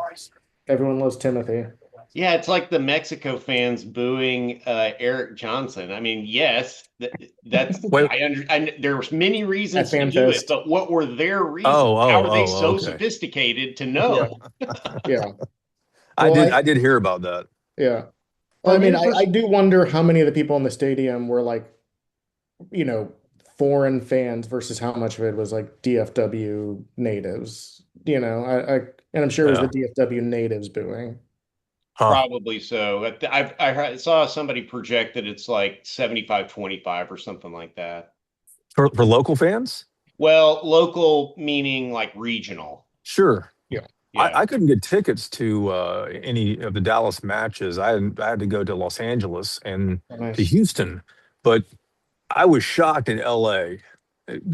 Everyone loves Timothy. Yeah, it's like the Mexico fans booing Eric Johnson. I mean, yes, that's Wait. there was many reasons At to Fan do it, Fest. but what were their reasons? Oh, How oh, are they oh, so okay. sophisticated to Yeah. know? Yeah. I Well, did I did hear about that. yeah. Well, I From mean, your I pers do wonder how many of the people in the stadium were like, you know, foreign fans versus how much of it was like DFW natives. And I'm sure it was the Yeah. DFW natives booing. Huh. Probably so. I saw somebody project that it's like 75-25 or something like that. For local fans? Well, local meaning like regional. Sure. Yeah. Yeah. I couldn't get tickets to any of the Dallas matches. I had to go to Los Angeles and Oh, to nice. Houston, but I was shocked in LA,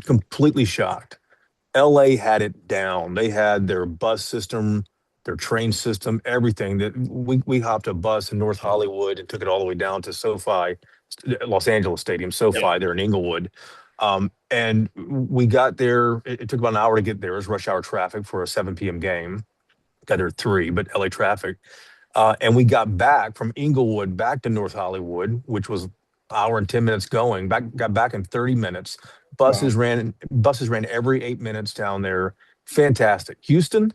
completely shocked. LA had it down. They had their bus system, their train system, everything. That we hopped a bus in North Hollywood and took it all the way down to SoFi, Los Angeles Stadium, Yeah. SoFi there in Inglewood. And we got there. It took about an hour to get there. It was rush hour traffic for a 7 p.m. game. Got there at 3, but LA traffic. And we got back from Inglewood back to North Hollywood, which was an hour and 10 minutes going. Got back in 30 minutes. Wow. Buses ran every 8 minutes down there. Fantastic. Houston,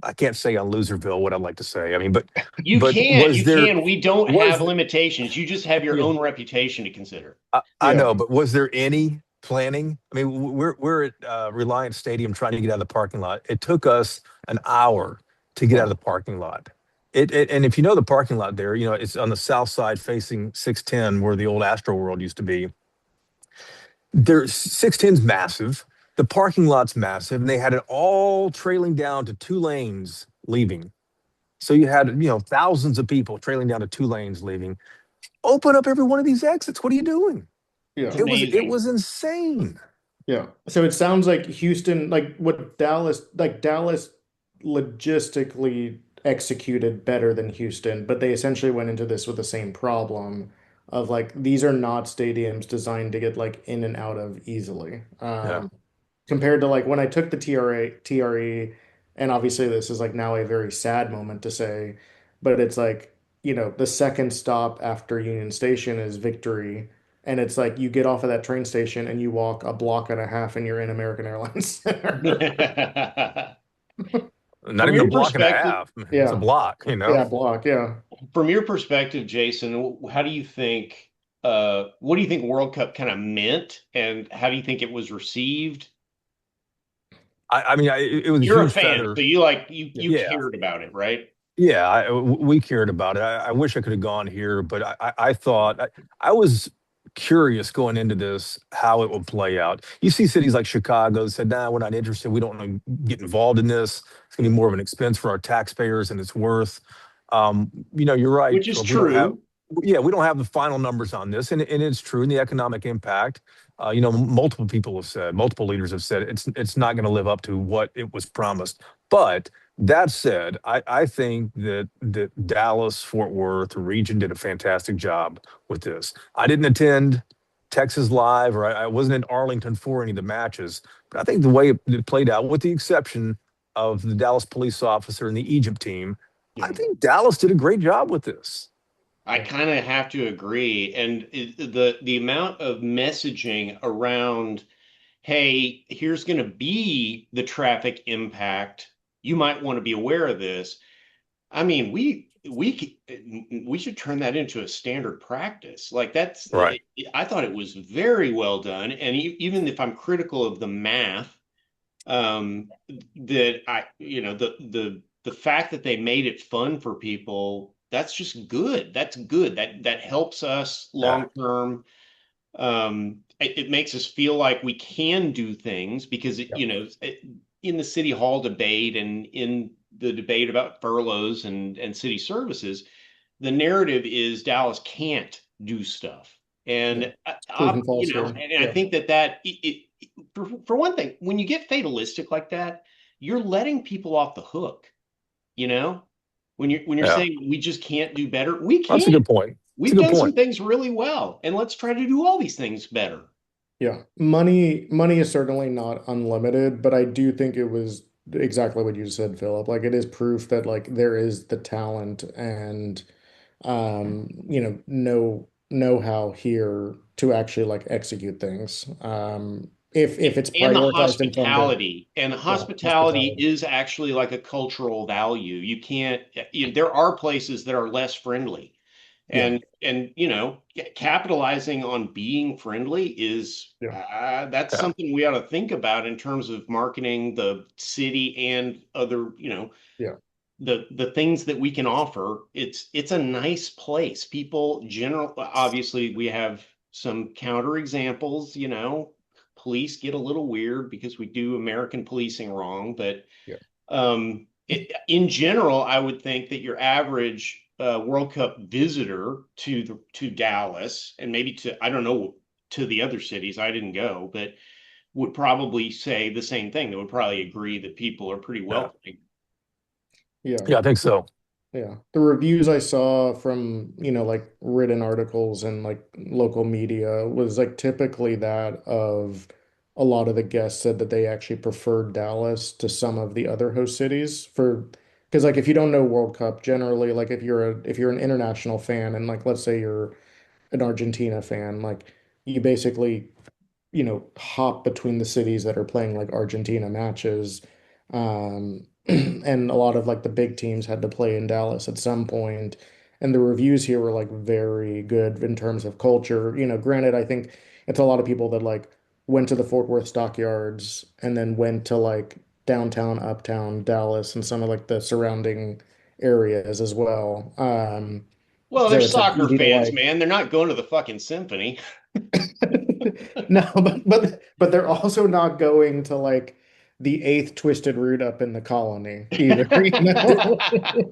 I can't say on Loserville what I'd like to say. I mean, You but can, you can. We don't have was limitations. You just have your yeah, own reputation to consider. I Yeah. know, but was there any planning? I mean, we're at Reliance Stadium trying to get out of the parking lot. It took us an hour to get out of Wow. the parking lot. And if you know the parking lot there, it's on the south side facing 610 where the old Astro World used to be. There's 610's massive. The parking lot's massive, and they had it all trailing down to 2 lanes leaving. So you had, thousands of people trailing down to 2 lanes leaving. Open up every one of these exits. What are you doing? It's Yeah. amazing. It was insane. Yeah. So it sounds like Houston, like Dallas logistically executed better than Houston, but they essentially went into this with the same problem of like these are not stadiums designed to get like in and out of easily. Yeah. Compared to like when I took the TRE, and obviously this is like now a very sad moment to say, but it's like, the second stop after Union Station is Victory. And it's like you get off of that train station and you walk a block and a half and you're in American Airlines Center. Not From even a your block and a perspective, half. It's a Yeah. block, Yeah, block. Yeah. from your perspective, Jason, how do you think what do you think World Cup kind of meant and how do you think it was received? I mean, it was a You're a huge fan, feather. so you like you Yeah. cared about it, right? Yeah, we cared about it. I wish I could have gone here, but I thought I was curious going into this how it would play out. You see cities like Chicago said, "Nah, we're not interested. We don't want to get involved in this. It's going to be more of an expense for our taxpayers, and it's worth." You're right, Which is Phil. We don't have, true. yeah, we don't have the final numbers on this, and it's true. And the economic impact, multiple people have said, multiple leaders have said it's not going to live up to what it was promised, but that said, I think that Dallas Fort Worth region did a fantastic job with this. I didn't attend Texas Live, or I wasn't in Arlington for any of the matches, but I think the way it played out, with the exception of the Dallas police officer and the Egypt team, I Yeah. think Dallas did a great job with this. I Yeah. kind of have to agree. And the amount of messaging around, hey, here's going to be the traffic impact. You might want to be aware of this. I mean, we should turn that into a standard practice. Like that's, Right. I thought it was very well done. And even if I'm critical of the math, that the fact that they made it fun for people, that's just good. That's good. That helps us Yeah. long term. It makes us feel like we can do things because in the city hall debate and in the debate about furloughs and city services, the narrative is Dallas can't do stuff. Yeah. And Proven false here. and I Yeah. think for one thing, when you get fatalistic like that, you're letting people off the hook, you know? When you're Yeah, saying we just can't do better, we that's a can. good point. It's a We've good done some point. things really well, and let's try to do all these things better. Yeah. Money is certainly not unlimited, but I do think it was exactly what you said, Philip. Like it is proof that like there is the talent and know-how here to actually like execute things. If it's And the prioritized and funded. hospitality, and Yeah, hospitality hospitality. is actually like a cultural value. You can't, there are places that are less friendly. Yeah, And capitalizing on being friendly is yeah, that's Yeah, something we ought to think about in terms of marketing the city and other, yeah, the things that we can offer. It's a nice place. People general obviously we have some counter examples, police get a little weird because we do American policing wrong, but yeah. in general, I would think that your average World Cup visitor to Dallas, and maybe to, I don't know, to the other cities, I didn't go, but would probably say the same thing. They would probably agree that people are pretty yeah, welcoming. Yeah. yeah. I think so. Yeah. The reviews I saw from, like written articles and like local media was like typically that of a lot of the guests said that they actually preferred Dallas to some of the other host cities for because like if you don't know World Cup, generally like if you're an international fan and like let's say you're an Argentina fan, like you basically hop between the cities that are playing like Argentina matches. And a lot of like the big teams had to play in Dallas at some point. And the reviews here were like very good in terms of culture. Granted, I think it's a lot of people that like went to the Fort Worth Stockyards and then went to like downtown, uptown Dallas and some of like the surrounding areas as well. Well, they're So it's like soccer easy to fans, like man. They're not going to the fucking symphony. No, but they're also not going to like the eighth twisted route up in the colony either, Did, Yes.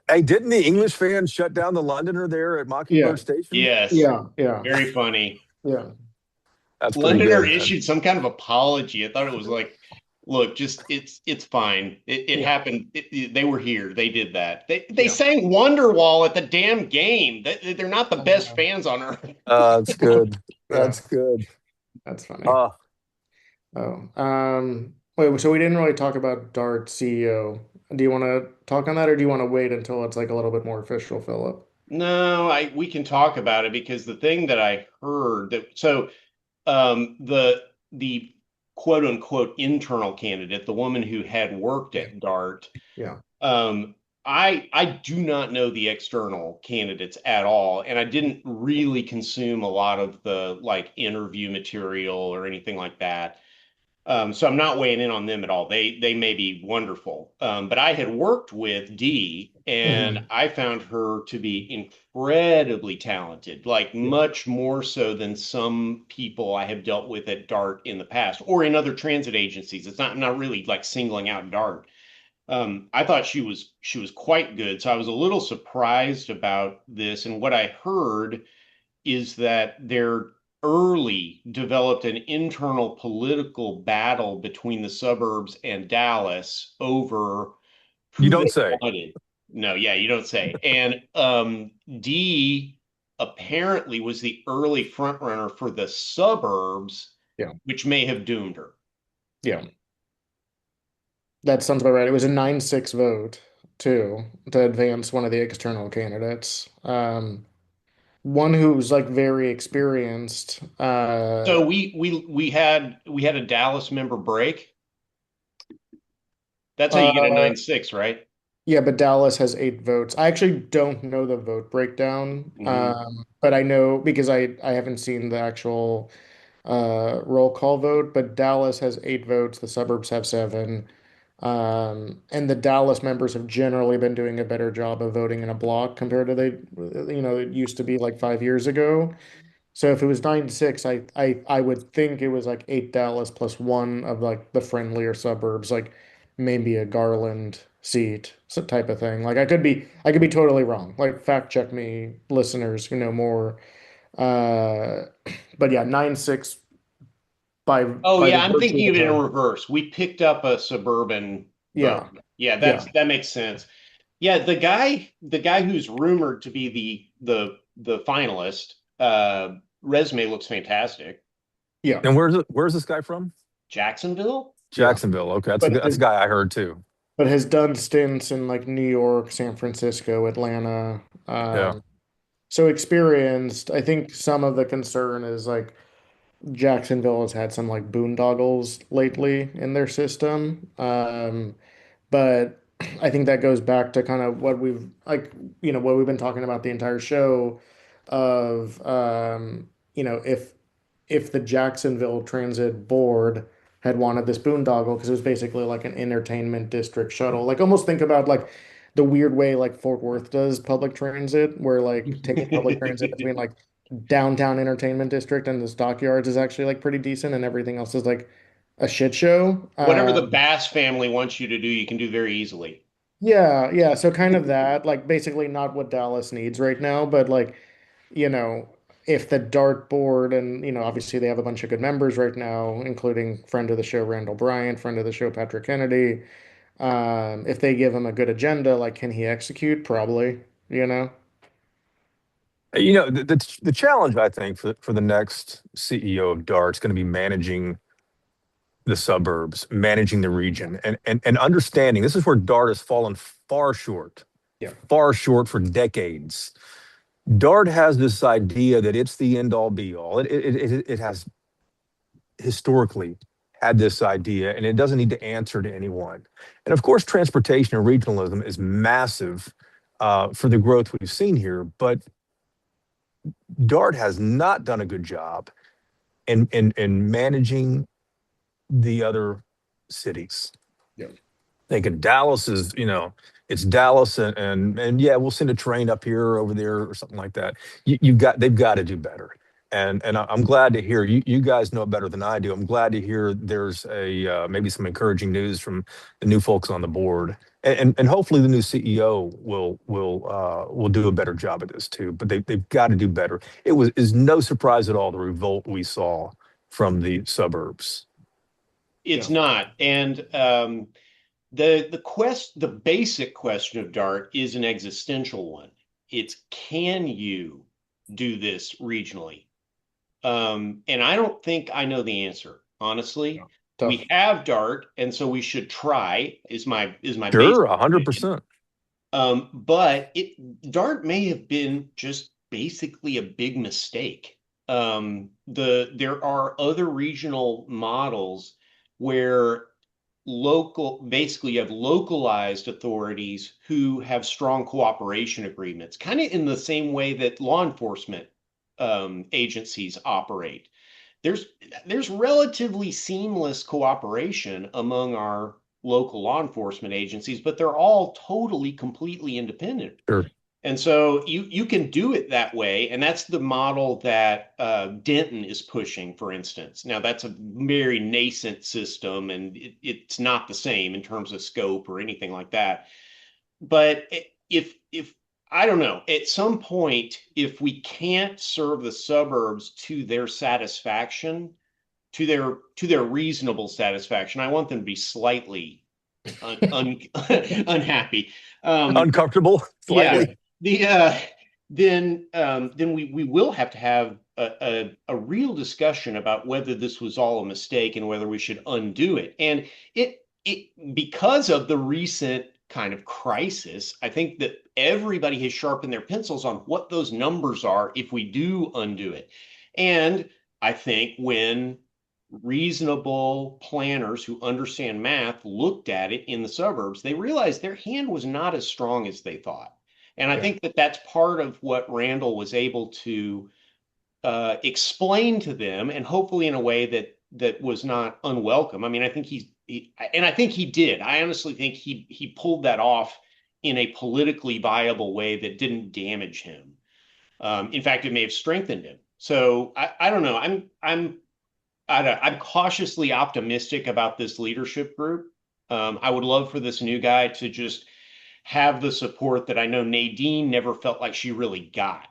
hey, didn't the English fans shut down the Londoner there at Yeah, Mockingbird Station? yeah, yeah, Very funny. yeah, That's pretty Londoner good, man. issued some kind of apology. I thought it was like, look, just it's fine. It yeah. happened. They were here. They did that. They Yeah. sang Wonderwall at the damn game. They're not the best Uh, fans on earth. That's good. yeah, That's good. that's funny. Uh, Oh, wait, so we didn't really talk about Dart CEO. Do you want to talk on that, or do you want to wait until it's like a little bit more official, Philip? No, I we can talk about it because the thing that I heard that the quote unquote internal candidate, the woman who had worked Yeah, at Dart. yeah, Um, I do not know the external candidates at all, and I didn't really consume a lot of the like interview material or anything like that. So I'm not weighing in on them at all. They may be wonderful, but I had worked with Dee, and hmm I found her to be incredibly talented, like yeah, much more so than some people I have dealt with at Dart in the past or in other transit agencies. I'm not really like singling out Dart. I thought she was quite good, so I was a little surprised about this. And what I heard is that they're early developed an internal political battle between the suburbs and Dallas over you who don't they say. wanted. No, yeah, you don't say. And D apparently was the early front runner for the suburbs, yeah, which may have doomed her. yeah. That sounds about right. It was a 9-6 vote too to advance one of the external candidates. One who's like very experienced. So we had a Dallas member break. That's how you get a Uh, 9-6, right? yeah, but Dallas has 8 votes. I actually don't know the vote breakdown, Hmm. but I know because I haven't seen the actual roll call vote. But Dallas has 8 votes. The suburbs have 7. And the Dallas members have generally been doing a better job of voting in a block compared to it used to be like 5 years ago. So if it was 9-6, I would think it was like 8 Dallas plus one of like the friendlier suburbs, like maybe a Garland seat type of thing. Like I could be totally wrong. Like fact check me, listeners who know more. Uh, but yeah, 9-6 by Oh by the yeah, I'm virtue of thinking the of it in vote. reverse. We picked up a suburban vote. Yeah, Yeah, yeah, that makes sense. Yeah, the guy who's rumored to be the finalist, resume looks fantastic. Yeah, And where's this guy from? Jacksonville? yeah, Jacksonville. Okay, but that's a guy I heard too. has done stints in like New York, San Francisco, Atlanta. Yeah. So experienced. I think some of the concern is like Jacksonville has had some like boondoggles lately in their system. But I think that goes back to kind of what we've like, what we've been talking about the entire show of, if the Jacksonville Transit Board had wanted this boondoggle because it was basically like an entertainment district shuttle. Like almost think about like the weird way like Fort Worth does public transit, where like taking public transit between like downtown entertainment district and the stockyards is actually like pretty decent, and everything else is like a shit show. Whatever the Bass family wants you to do, you can do very easily. Yeah, yeah. So kind of that, like basically not what Dallas needs right now, but like, you know, if the dart board and, obviously they have a bunch of good members right now, including friend of the show, Randall Bryant, friend of the show, Patrick Kennedy. If they give him a good agenda, like can he execute? Probably, you know? The challenge I think for the next CEO of DART is going to be managing the suburbs, managing the region, and understanding this is where DART has fallen Yeah. far short for decades. DART has this idea that it's the end all be all. It has historically had this idea, and it doesn't need to answer to anyone. And of course, transportation and regionalism is massive for the growth we've seen here, but DART has not done a good job in managing the other cities. Yeah. Thinking Dallas is, it's Dallas and yeah, we'll send a train up here or over there or something like that. They've got to do better. And I'm glad to hear you guys know it better than I do. I'm glad to hear there's a maybe some encouraging news from the new folks on the board, and hopefully the new CEO will do a better job at this too. But they've got to do better. It was is no surprise at all the revolt we saw from the suburbs. It's Yeah. not. And the basic question of Dart is an existential one. It's can you do this regionally? And I don't think I know the answer, honestly. Yeah. Tough. We have Dart, and so we should try, is my Sure, basic a hundred opinion. percent. But Dart may have been just basically a big mistake. There are other regional models where basically you have localized authorities who have strong cooperation agreements, kind of in the same way that law enforcement agencies operate. There's there's relatively seamless cooperation among our local law enforcement agencies, but they're all totally, completely independent. Sure. And so you can do it that way, and that's the model that Denton is pushing, for instance. Now that's a very nascent system, and it's not the same in terms of scope or anything like that. But if I don't know, at some point, if we can't serve the suburbs to their satisfaction, to their reasonable satisfaction, I want them to be slightly unhappy. Um, Uncomfortable yeah, slightly. the then we will have to have a real discussion about whether this was all a mistake and whether we should undo it. And it because of the recent kind of crisis, I think that everybody has sharpened their pencils on what those numbers are if we do undo it. And I think when reasonable planners who understand math looked at it in the suburbs, they realized their hand was not as strong as they thought. And I Yeah. think that that's part of what Randall was able to explain to them, and hopefully in a way that was not unwelcome. I mean, I think and I think he did. I honestly think he pulled that off in a politically viable way that didn't damage him. In fact, it may have strengthened him. So I don't know. I'm cautiously optimistic about this leadership group. I would love for this new guy to just have the support that I know Nadine never felt like she really got.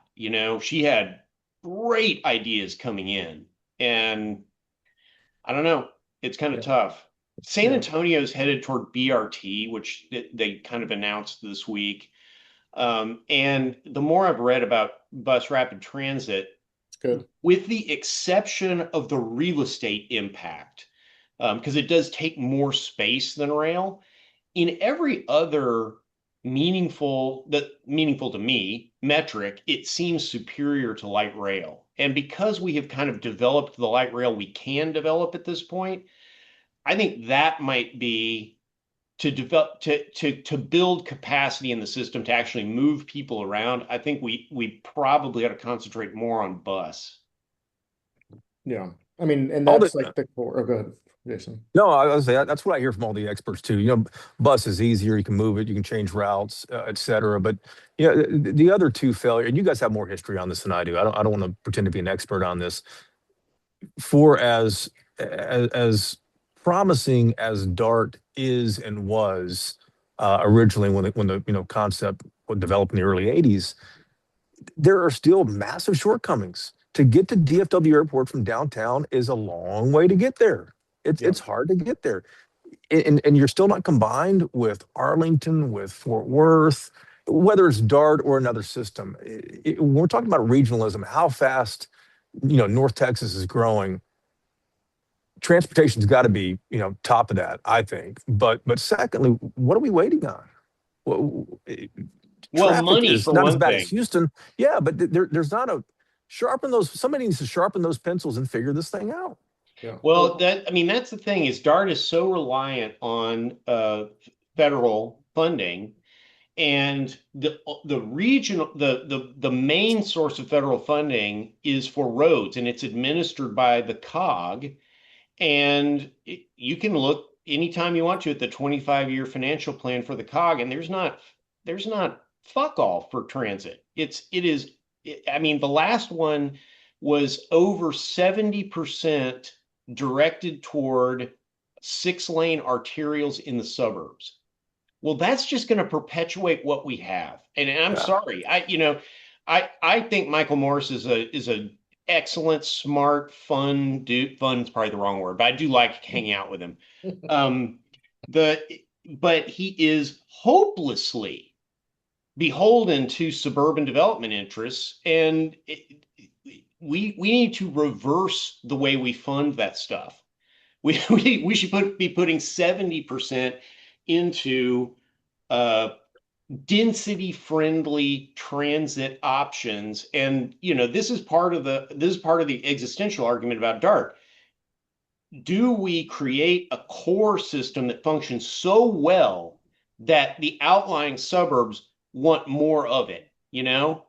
She had great ideas coming in, and I don't know. It's kind of Yeah. tough. San Yeah, Antonio's headed toward BRT, which they kind of announced this week. And the more I've read about bus rapid transit, it's good. with the exception of the real estate impact, because it does take more space than rail, in every other meaningful to me metric, it seems superior to light rail. And because we have kind of developed the light rail we can develop at this point, I think that might be to develop to build capacity in the system to actually move people around. I think we probably ought to concentrate more on bus. Yeah. I mean, and All the that's like the core. Oh, go ahead, Jason. No, I was say that's what I hear from all the experts too. Bus is easier, you can move it, you can change routes, et cetera. But the other two failure, and you guys have more history on this than I do. I don't want to pretend to be an expert on this. For as promising as Dart is and was originally when the concept was developed in the early '80s, there are still massive shortcomings. To get to DFW Airport from downtown is a long way to get there. Yeah. It's hard to get there, and you're still not combined with Arlington, with Fort Worth, whether it's Dart or another system. When we're talking about regionalism, how fast North Texas is growing, transportation's got to be top of that, I think. But secondly, what are we waiting on? Well, Well, traffic money is for not as one bad as thing. Houston, yeah, but there's not a sharpen those. Somebody needs to sharpen those pencils and figure this thing out. Yeah. Well, I mean, that's the thing is DART is so reliant on federal funding, and the regional the main source of federal funding is for roads, and it's administered by the COG. And you can look anytime you want to at the 25-year financial plan for the COG, and there's not fuck all for transit. I mean, the last one was over 70% directed toward 6-lane arterials in the suburbs. Well, that's just going to perpetuate what we have. And I'm Yeah. sorry. I think Michael Morris is a excellent, smart, fun dude. Fun is probably the wrong word, but I do like hanging out with him. Um, the but he is hopelessly beholden to suburban development interests, and we need to reverse the way we fund that stuff. We should be putting 70% into uh, density friendly transit options. And this is part of the existential argument about DART. Do we create a core system that functions so well that the outlying suburbs want more of it?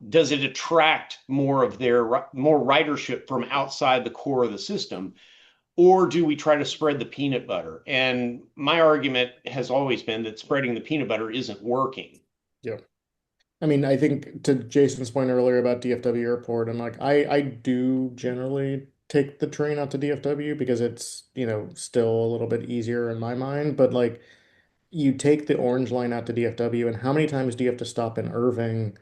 Does it attract more ridership from outside the core of the system? Or do we try to spread the peanut butter? And my argument has always been that spreading the peanut butter isn't working. Yeah. I mean, I think to Jason's point earlier about DFW Airport, and like I do generally take the train out to DFW because it's, still a little bit easier in my mind. But like you take the orange line out to DFW, and how many times do you have to stop in Irving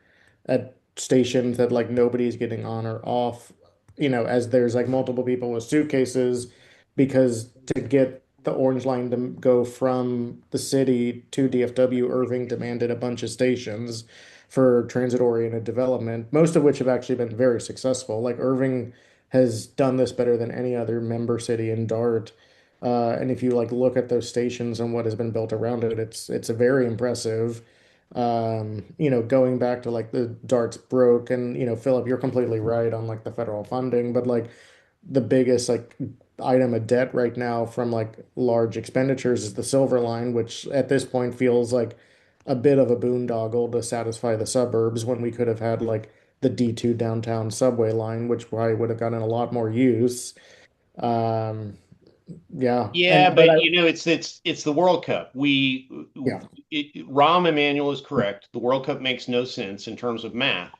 at stations that like nobody's getting on or off, as there's like multiple people with suitcases because to get the orange line to go from the city to DFW, Irving demanded a bunch of stations for transit-oriented development, most of which have actually been very successful. Like Irving has done this better than any other member city in DART. And if you like look at those stations and what has been built around it, it's a very impressive. Going back to like the darts broke and Philip, you're completely right on like the federal funding, but like the biggest like item of debt right now from like large expenditures is the Silver Line, which at this point feels like a bit of a boondoggle to satisfy the suburbs when we could have had like the D2 downtown subway line, which probably would have gotten a lot more use. Um, yeah, Yeah, and but but I it's the World Cup. yeah. Rahm Emanuel is correct. The World Cup makes no sense in terms of math.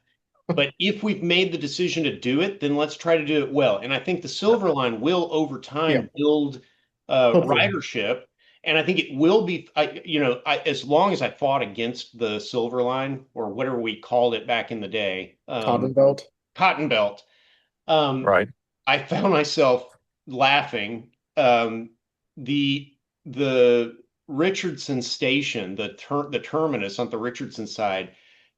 But if we've made the decision to do it, then let's try to do it well. And I think the Silver Line will, over Yeah, time, build hopefully. ridership. And I think it will be, as long as I fought against the Silver Line or whatever we called it back in the day, Cotton Belt. Cotton Belt. Um, Right. I found myself laughing. Um, the the Richardson station, the terminus on the Richardson side,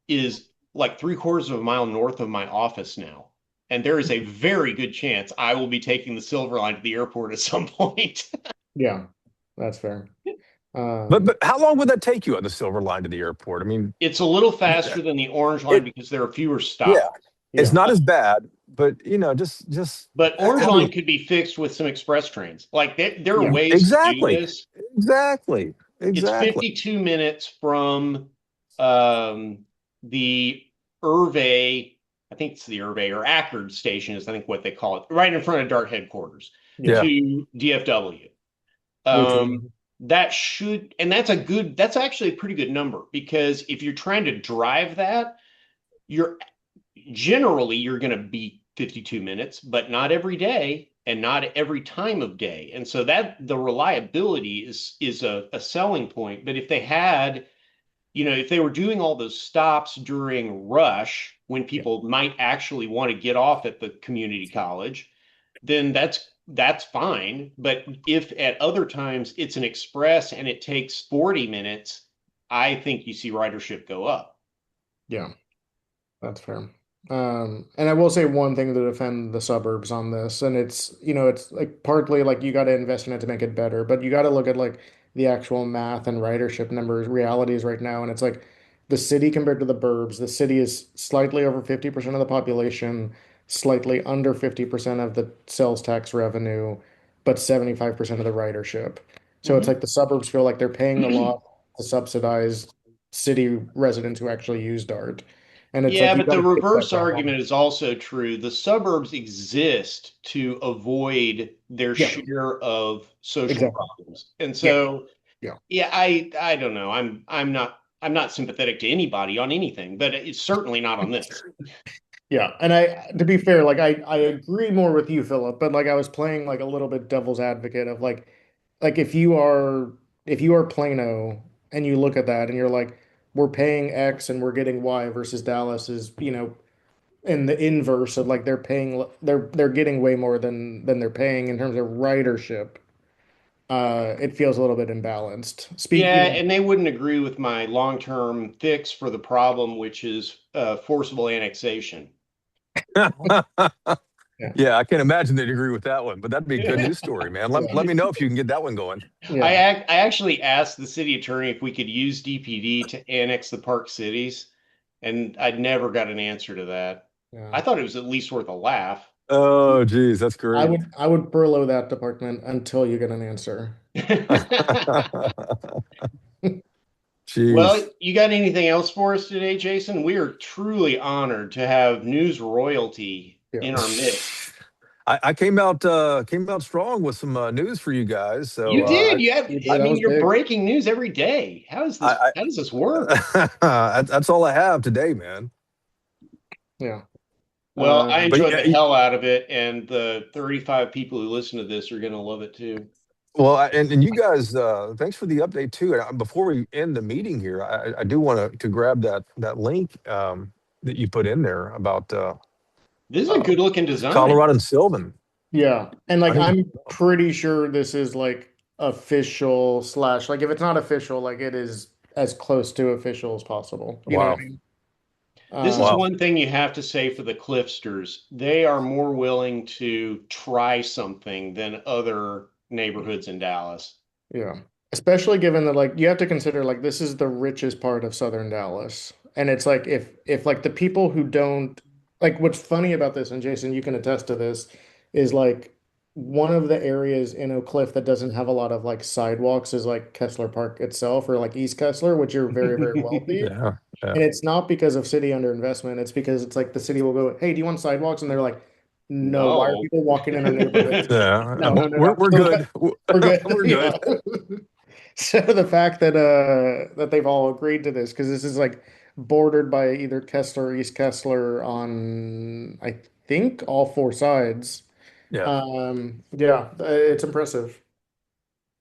is like 3/4 of a mile north of my office now. And there is a very good chance I will be taking the Silver Line to the airport at some point. Yeah, that's fair. But how long would that take you on the Silver Line to the airport? I mean, It's a little faster than the Orange Line it because there are fewer yeah, stops. it's Yeah, not as bad, but just But Orange how Line many? could be fixed with some express trains. Like there are yeah, ways to do Exactly, this. exactly, It's exactly. 52 minutes from the Irvay, I think it's the Irvay or Ackerd station is I think what they call it, right in front of Dart headquarters yeah. Yeah. to DFW. Which would, That should, and that's actually a pretty good number because if you're trying to drive that, you're you're going to be 52 minutes, but not every day and not every time of day. And so that the reliability is a selling point. But if they had, if they were doing all those stops during rush when yeah, people might actually want to get off at the community college, then that's fine. But if at other times it's an express and it takes 40 minutes, I think you see ridership go up. yeah. That's fair. And I will say one thing to defend the suburbs on this, and it's like partly like you got to invest in it to make it better, but you got to look at like the actual math and ridership numbers, realities right now, and it's like the city compared to the burbs, the city is slightly over 50% of the population, slightly under 50% of the sales tax revenue, but 75% of the ridership. So it's Mhm. like the suburbs feel like they're paying a lot to subsidize city residents who actually use DART. And it's like Yeah, you but got the to take that reverse balance. argument is also true. The suburbs exist to avoid their Yeah, share of social exactly. problems. And Yeah, so, yeah, yeah, I don't know. I'm not sympathetic to anybody on anything, but it's certainly not on this. yeah. And to be fair, like I agree more with you, Philip, but like I was playing like a little bit devil's advocate of like if you are Plano and you look at that and you're like, we're paying X and we're getting Y versus Dallas is, in the inverse of like they're getting way more than they're paying in terms of ridership. It feels a little bit imbalanced. Yeah, and they wouldn't agree with my long-term fix for the problem, which is forcible annexation. Yeah, Yeah, I can imagine they'd agree with that one, but that'd be a good I news story, man. Let yeah, me know if you can get that one going. yeah, I actually asked the city attorney if we could use DPD to annex the park cities, and I never got an answer to that. yeah. I thought it was at least worth a laugh. Oh, geez, that's I great. would I would furlough that department until you get an answer. Well, Jeez. you got anything else for us today, Jason? We are truly honored to have news royalty Yeah. in our midst. I came out strong with some news for you guys. So You did. You have, You I did. That mean, was you're big. breaking news every day. I, How does this work? that's all I have today, man. Yeah. Well, I But enjoyed yeah, the hell out of it, and the 35 people who listen to this are going to love it too. well, and you guys, thanks for the update too. And before we end the meeting here, I do want to grab that link that you put in there about This is a uh, good looking design. Colorado and Sylvan. Yeah. And I like need to. I'm pretty sure this is like official slash like if it's not official, like it is as close to official as possible. You know what I Wow, mean? This is Um, wow. one thing you have to say for the Cliffsters. They are more willing to try something than other neighborhoods in Dallas. yeah. Especially given that like you have to consider like this is the richest part of Southern Dallas. And it's like if like the people who don't like what's funny about this, and Jason, you can attest to this, is like one of the areas in Oak Cliff that doesn't have a lot of like sidewalks is like Kessler Park itself or like East Kessler, which are very, very wealthy. Yeah, yeah. And it's not because of city underinvestment. It's because it's like the city will go, hey, do you want sidewalks? And they're like, no, why are No. people walking in our neighborhood? Yeah, No, no, no, no. we're So good. we're good. We're Yeah. good. So the fact that they've all agreed to this, because this is like bordered by either Kessler or East Kessler on I think all four sides. Yeah, Yeah, it's impressive.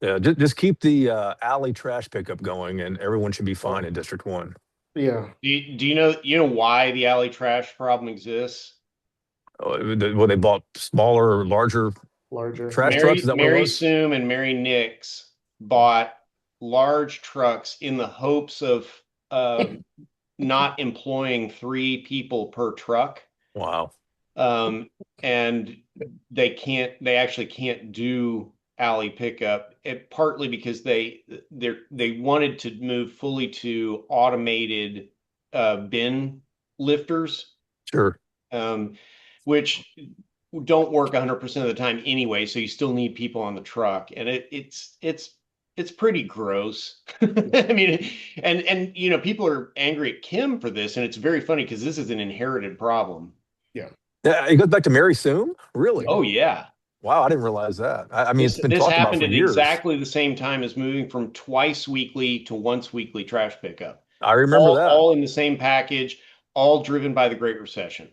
yeah. Just keep the alley trash pickup going, and everyone should be fine Oh, in District One. yeah, Do you know why the alley trash problem exists? Well, they bought smaller or larger larger. trash Yeah. trucks. Is that what it Mary was? Soom and Mary Nix bought large trucks in the hopes of uh, not employing 3 people per truck. Wow. Um, and they actually can't do alley pickup, partly because they wanted to move fully to automated bin lifters, Sure. um, which don't work 100% of the time anyway, so you still need people on the truck, and it's pretty gross. I mean, and people are angry at Kim for this, and it's very funny because this is an inherited problem. Yeah. Yeah, it goes back to Mary Soom? Really? Oh yeah. Wow, I didn't realize that. I mean, it's This been this talked about happened for at years. exactly the same time as moving from twice weekly to once weekly trash pickup. I remember All that. all in the same package, all driven by the Great Recession.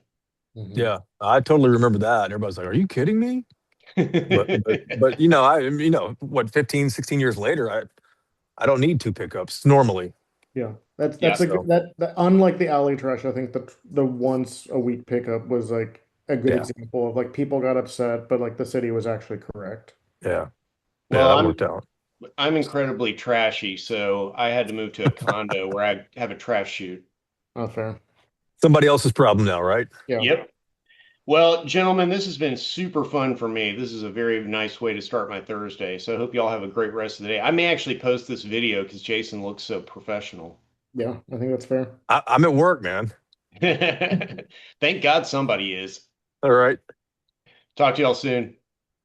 Mhm. Yeah, I totally remember that. And everybody's like, "Are you kidding me?" But what, 15, 16 years later, I don't need 2 pickups normally. Yeah, that's Yeah. a good So, that unlike the alley trash, I think the once a week pickup was like a good yeah, example of like people got upset, but like the city was actually correct. yeah, yeah, Well, that I'm worked out. I'm incredibly trashy, so I had to move to a condo where I have a trash chute. Not fair. Somebody else's problem now, right? Yeah. Yep. Well, gentlemen, this has been super fun for me. This is a very nice way to start my Thursday. So I hope you all have a great rest of the day. I may actually post this video because Jason looks so professional. Yeah, I think that's fair. I'm at work, man. Thank God somebody is. All right. Talk to y'all soon.